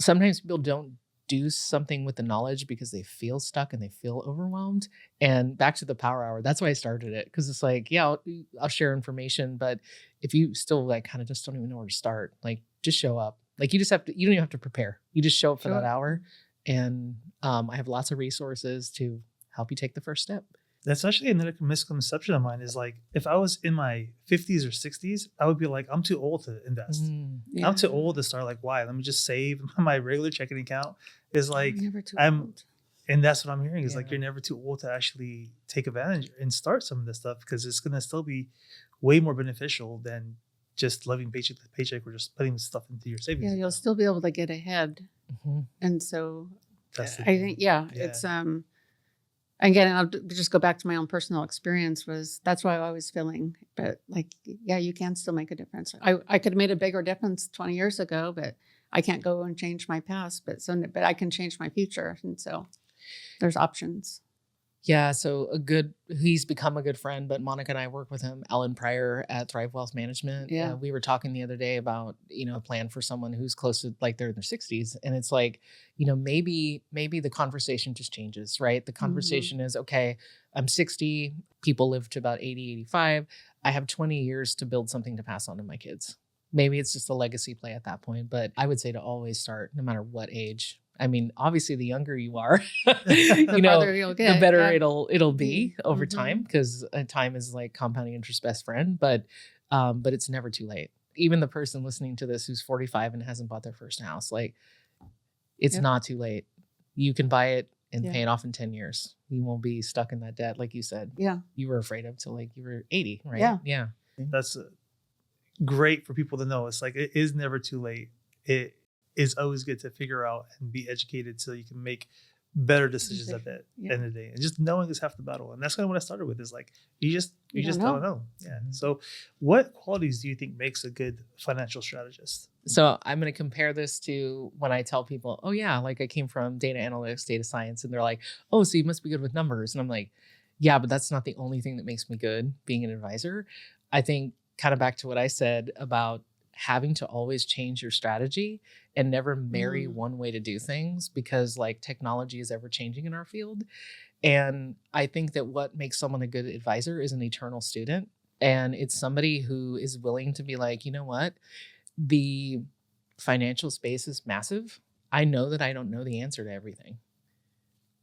sometimes people don't do something with the knowledge because they feel stuck and they feel overwhelmed. And back to the power hour, that's why I started it. 'Cause it's like, I'll share information, but if you still like kind of just don't even know where to start, like just show up. Like you don't even have to prepare. You just show up for that hour. And I have lots of resources to help you take the first step. That's actually another misconception of mine, is like, if I was in my 50s or 60s, I would be like, I'm too old to invest. I'm too old to start. Like, why? Let me just save my regular checking account. Is like, and that's what I'm hearing is like, you're never too old to actually take advantage and start some of this stuff, because it's going to still be way more beneficial than just living paycheck to paycheck or just putting stuff into your savings. Yeah, you'll still be able to get ahead. And so That's I think, it's, again, I'll just go back to my own personal experience. That's why I was feeling, but like, you can still make a difference. I could have made a bigger difference 20 years ago, but I can't go and change my past, but I can change my future. And so there's options. Yeah. So he's become a good friend, but Monica and I work with him, Ellen Pryor at Thrive Wealth Management. Yeah. We were talking the other day about, a plan for someone who's close to like they're in their 60s. And it's like, maybe the conversation just changes, right? The conversation is, okay, I'm 60, people live to about 80, 85. I have 20 years to build something to pass on to my kids. Maybe it's just a legacy play at that point, but I would say to always start, no matter what age. I mean, obviously, the younger you are, the farther you'll get, the better it'll be over time, because time is like compounding interest best friend. But it's never too late. Even the person listening to this who's 45 and hasn't bought their first house, like it's not too late. You can buy it and pay it off in 10 years. You won't be stuck in that debt, like you said. Yeah, you were afraid of till like you were 80, right? Yeah. That's great for people to know. It's like, it is never too late. It is always good to figure out and be educated so you can make better decisions at Different. the Yeah. end of the day. And just knowing is half the battle. And that's kind of what I started with, is like, you just don't don't know. Yeah. So what qualities do you think makes a good financial strategist? So I'm going to compare this to when I tell people, oh yeah, like I came from data analytics, data science, and they're like, oh, so you must be good with numbers. And I'm like, yeah, but that's not the only thing that makes me good being an advisor. I think kind of back to what I said about having to always change your strategy and never marry one way to do things, because like technology is ever changing in our field. And I think that what makes someone a good advisor is an eternal student. And it's somebody who is willing to be like, you know what? The financial space is massive. I know that I don't know the answer to everything.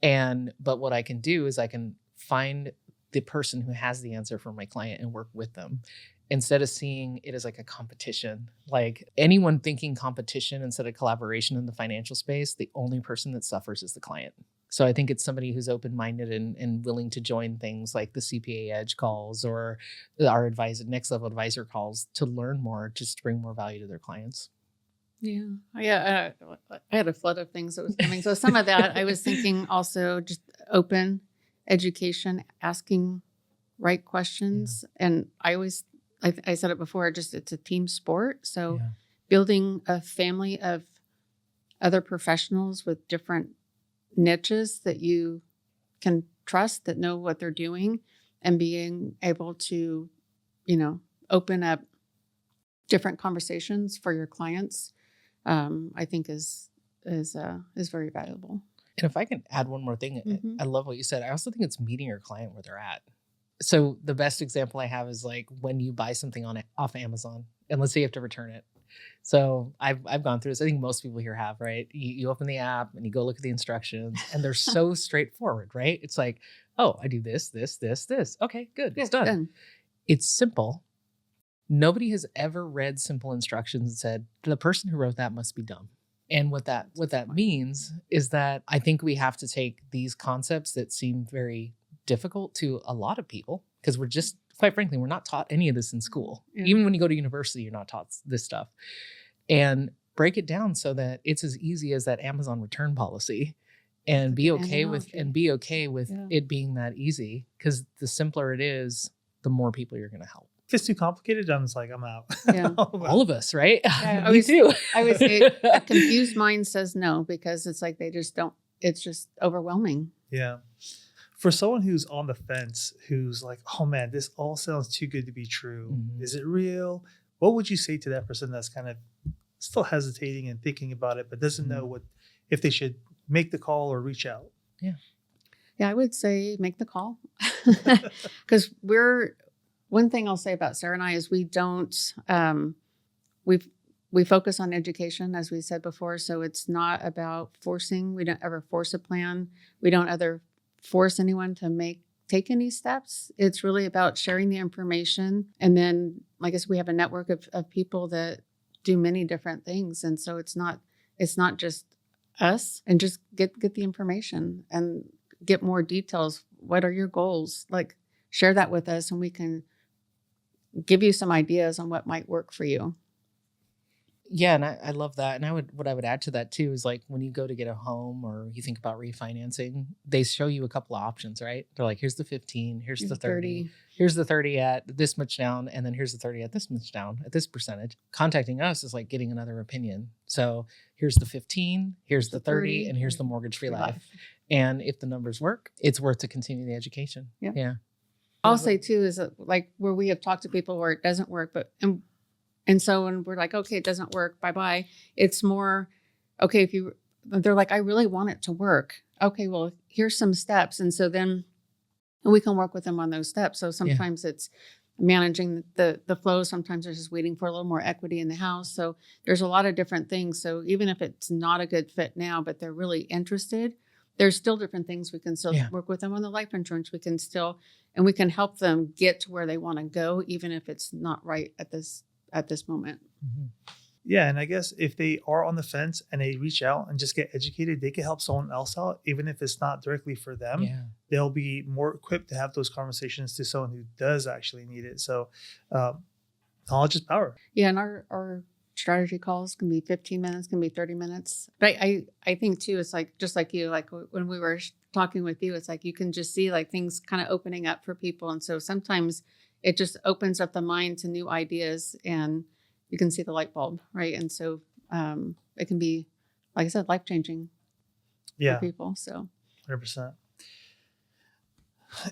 But what I can do is I can find the person who has the answer for my client and work with them, instead of seeing it as like a competition. Like anyone thinking competition instead of collaboration in the financial space, the only person that suffers is the client. So I think it's somebody who's open-minded and willing to join things like the CPA Edge calls or our next level advisor calls to learn more, just to bring more value to their clients. Yeah. Yeah. I had a flood of things that was coming. So some of that I was thinking also just open education, asking right questions. And I said it before, just it's a team sport. So building a family of other professionals with different niches that you can trust, that know what they're doing, and being able to, open up different conversations for your clients, I think is very valuable. And if I can add one more thing, Mhm. I love what you said. I also think it's meeting your client where they're at. So the best example I have is like when you buy something off Amazon, and let's say you have to return it. So I've gone through this. I think most people here have, right? You open the app and you go look at the instructions, and they're so straightforward, right? It's like, oh, I do this, this, this, this. Okay, good. It's done. It's simple. Nobody has ever read simple instructions and said, the person who wrote that must be dumb. And what that means is that I think we have to take these concepts that seem very difficult to a lot of people, because we're just, quite frankly, we're not taught any of this in school. Yeah. Even when you go to university, you're not taught this stuff. And break it down so that it's as easy as that Amazon return policy, and be okay with it being that easy, because the simpler it is, the more people you're going to help. If it's too complicated, I'm just like, I'm out. Yeah. All of us, right? Yeah, Me too. I would say a confused mind says no, because it's like they just don't, it's just overwhelming. Yeah. For someone who's on the fence, who's like, oh man, this all sounds too good to be true. Mhm. Is it real? What would you say to that person that's kind of still hesitating and thinking about it, but doesn't know if they should make the call or reach out? Yeah, I would say make the call. Because one thing I'll say about Sarah and I is we don't, we focus on education, as we said before. So it's not about forcing. We don't ever force a plan. We don't ever force anyone to take any steps. It's really about sharing the information. And then, I guess, we have a network of people that do many different things. And so it's not just us, and just get the information and get more details. What are your goals? Like, share that with us, and we can give you some ideas on what might work for you. Yeah, and I love that. And what I would add to that too is, like, when you go to get a home or you think about refinancing, they show you a couple of options, right? They're like, here's the 15, here's the 30, here's the 30 at this much down, and then here's the 30 at this much down at this percentage. Contacting us is like getting another opinion. So here's the 15, here's the 30, and here's the mortgage-free life. And if the numbers work, it's worth to continue the education. Yeah. I'll say too is that, like, where we have talked to people where it doesn't work, and so when we're like, okay, it doesn't work, bye-bye. It's more, okay, they're like, I really want it to work. Okay, well, here's some steps. And so then we can work with them on those steps. So sometimes it's managing the flow. Sometimes they're just waiting for a little more equity in the house. So there's a lot of different things. So even if it's not a good fit now, but they're really interested, there's still different things we can still work with them on the life insurance. We can help them get to where they want to go, even if it's not right at this moment. Mm-hmm. Yeah. And I guess if they are on the fence and they reach out and just get educated, they can help someone else out, even if it's not directly for them. Yeah. They'll be more equipped to have those conversations to someone who does actually need it. So knowledge is power. Yeah. And our strategy calls, can be 15 minutes, can be 30 minutes. But I think too, it's like, just like you, like when we were talking with you, it's like, you can just see like things kind of opening up for people. And so sometimes it just opens up the mind to new ideas and you can see the light bulb. Right. And so it can be, like I said, life-changing for people. So 100%.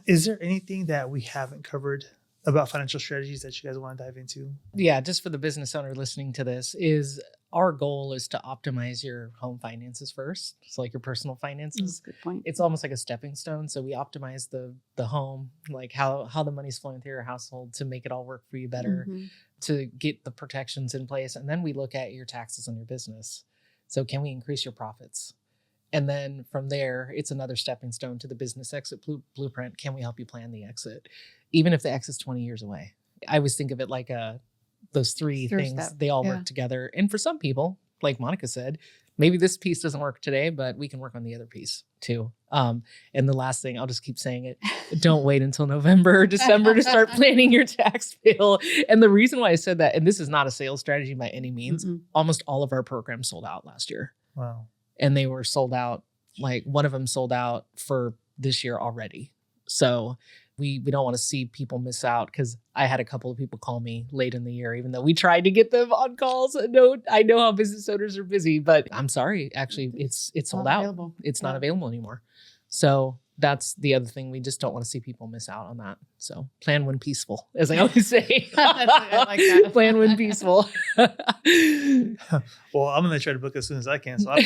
Is there anything that we haven't covered about financial strategies that you guys want to dive into? Yeah, just for the business owner listening to this, is our goal is to optimize your home finances first. So like your personal finances. good point. It's almost like a stepping stone. So we optimize the home, like how the money's flowing through your household to make it all work for you better, to get the protections in place. And then we look at your taxes on your business. So can we increase your profits? And then from there, it's another stepping stone to the business exit blueprint. Can we help you plan the exit? Even if the exit's 20 years away. I always think of it like those three things, they all work together. And for some people, like Monica said, maybe this piece doesn't work today, but we can work on the other piece too. And the last thing, I'll just keep saying it, don't wait until November or December to start planning your tax bill. And the reason why I said that, and this is not a sales strategy by any means, almost all of our programs sold out last year. Wow. And they were sold out, like one of them sold out for this year already. So we don't want to see people miss out, because I had a couple of people call me late in the year, even though we tried to get them on calls. No, I know how business owners are busy, but I'm sorry, actually it's sold out. Available. It's not available anymore. So that's the other thing. We just don't want to see people miss out on that. So plan when peaceful, as I always say. I like that. Plan when peaceful. Well, I'm going to try to book as soon as I can. So I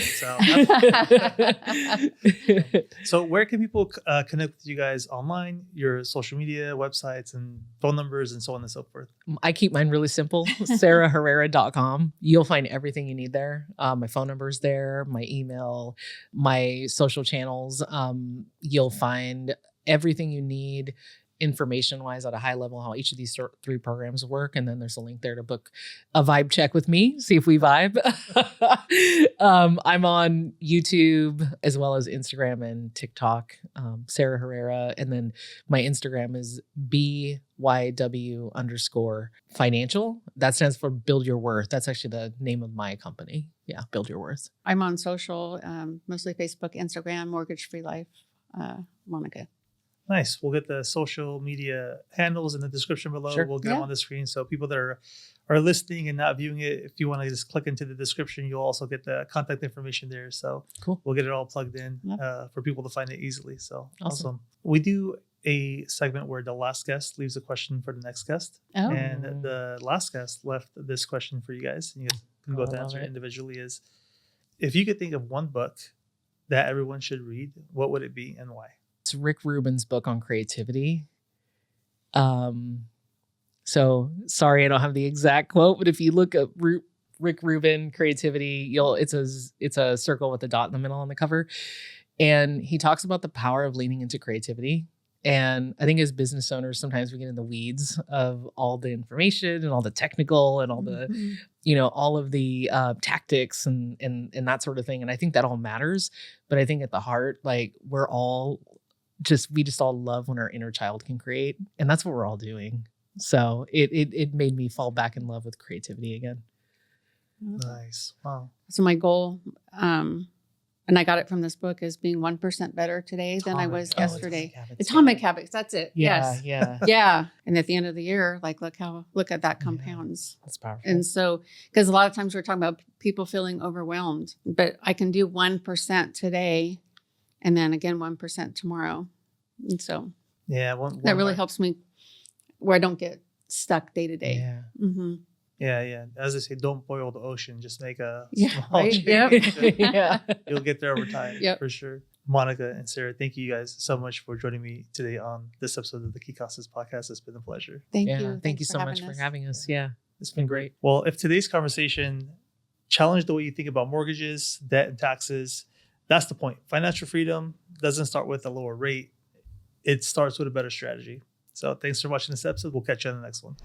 So where can people connect with you guys online, your social media, websites, and phone numbers, and so on and so forth? I keep mine really simple. SarahHerrera.com. You'll find everything you need there. My phone number is there, my email, my social channels. You'll find everything you need information-wise at a high level, how each of these three programs work. And then there's a link there to book a vibe check with me, see if we vibe. I'm on YouTube as well as Instagram and TikTok, Sarah Herrera. And then my Instagram is BYW_financial. That stands for Build Your Worth. That's actually the name of my company. Yeah, Build Your Worth. I'm on social, mostly Facebook, Instagram, Mortgage Free Life, Monica. Nice. We'll get the social media handles in the description below. Sure. We'll get them on the screen. So people that are listening and not viewing it, if you want to just click into the description, you'll also get the contact information there. So cool. We'll get it all plugged in for people to find it easily. So awesome. We do a segment where the last guest leaves a question for the next guest. Oh. And the last guest left this question for you guys. And you guys can both answer it individually. Is, if you could think of one book that everyone should read, what would it be and why? It's Rick Rubin's book on creativity. So sorry, I don't have the exact quote, but if you look at Rick Rubin creativity, it's a circle with a dot in the middle on the cover. And he talks about the power of leaning into creativity. And I think as business owners, sometimes we get in the weeds of all the information and all the technical and all the, all of the tactics and that sort of thing. And I think that all matters. But I think at the heart, like we just all love when our inner child can create. And that's what we're all doing. So it made me fall back in love with creativity again. Nice. Wow. So my goal, and I got it from this book, is being 1% better today than I was yesterday. Atomic Habits. That's it. Yeah, yes. Yeah. Yeah. And at the end of the year, like, look at that compounds. That's powerful. And so, because a lot of times we're talking about people feeling overwhelmed, but I can do 1% today and then again 1% tomorrow. And so that really helps me where I don't get stuck day to day. Yeah. Mm-hmm. Yeah. As they say, don't boil the ocean. Just make a small right? change. Yep. Yeah. You'll get there over time. Yep. For sure. Monica and Sarah, thank you guys so much for joining me today on this episode of the Key Costas podcast. It's been a pleasure. Thank you. Thank you so much for having us. Yeah. It's been great. Well, if today's conversation challenged the way you think about mortgages, debt, and taxes, that's the point. Financial freedom doesn't start with a lower rate. It starts with a better strategy. So thanks for watching this episode. We'll catch you on the next one.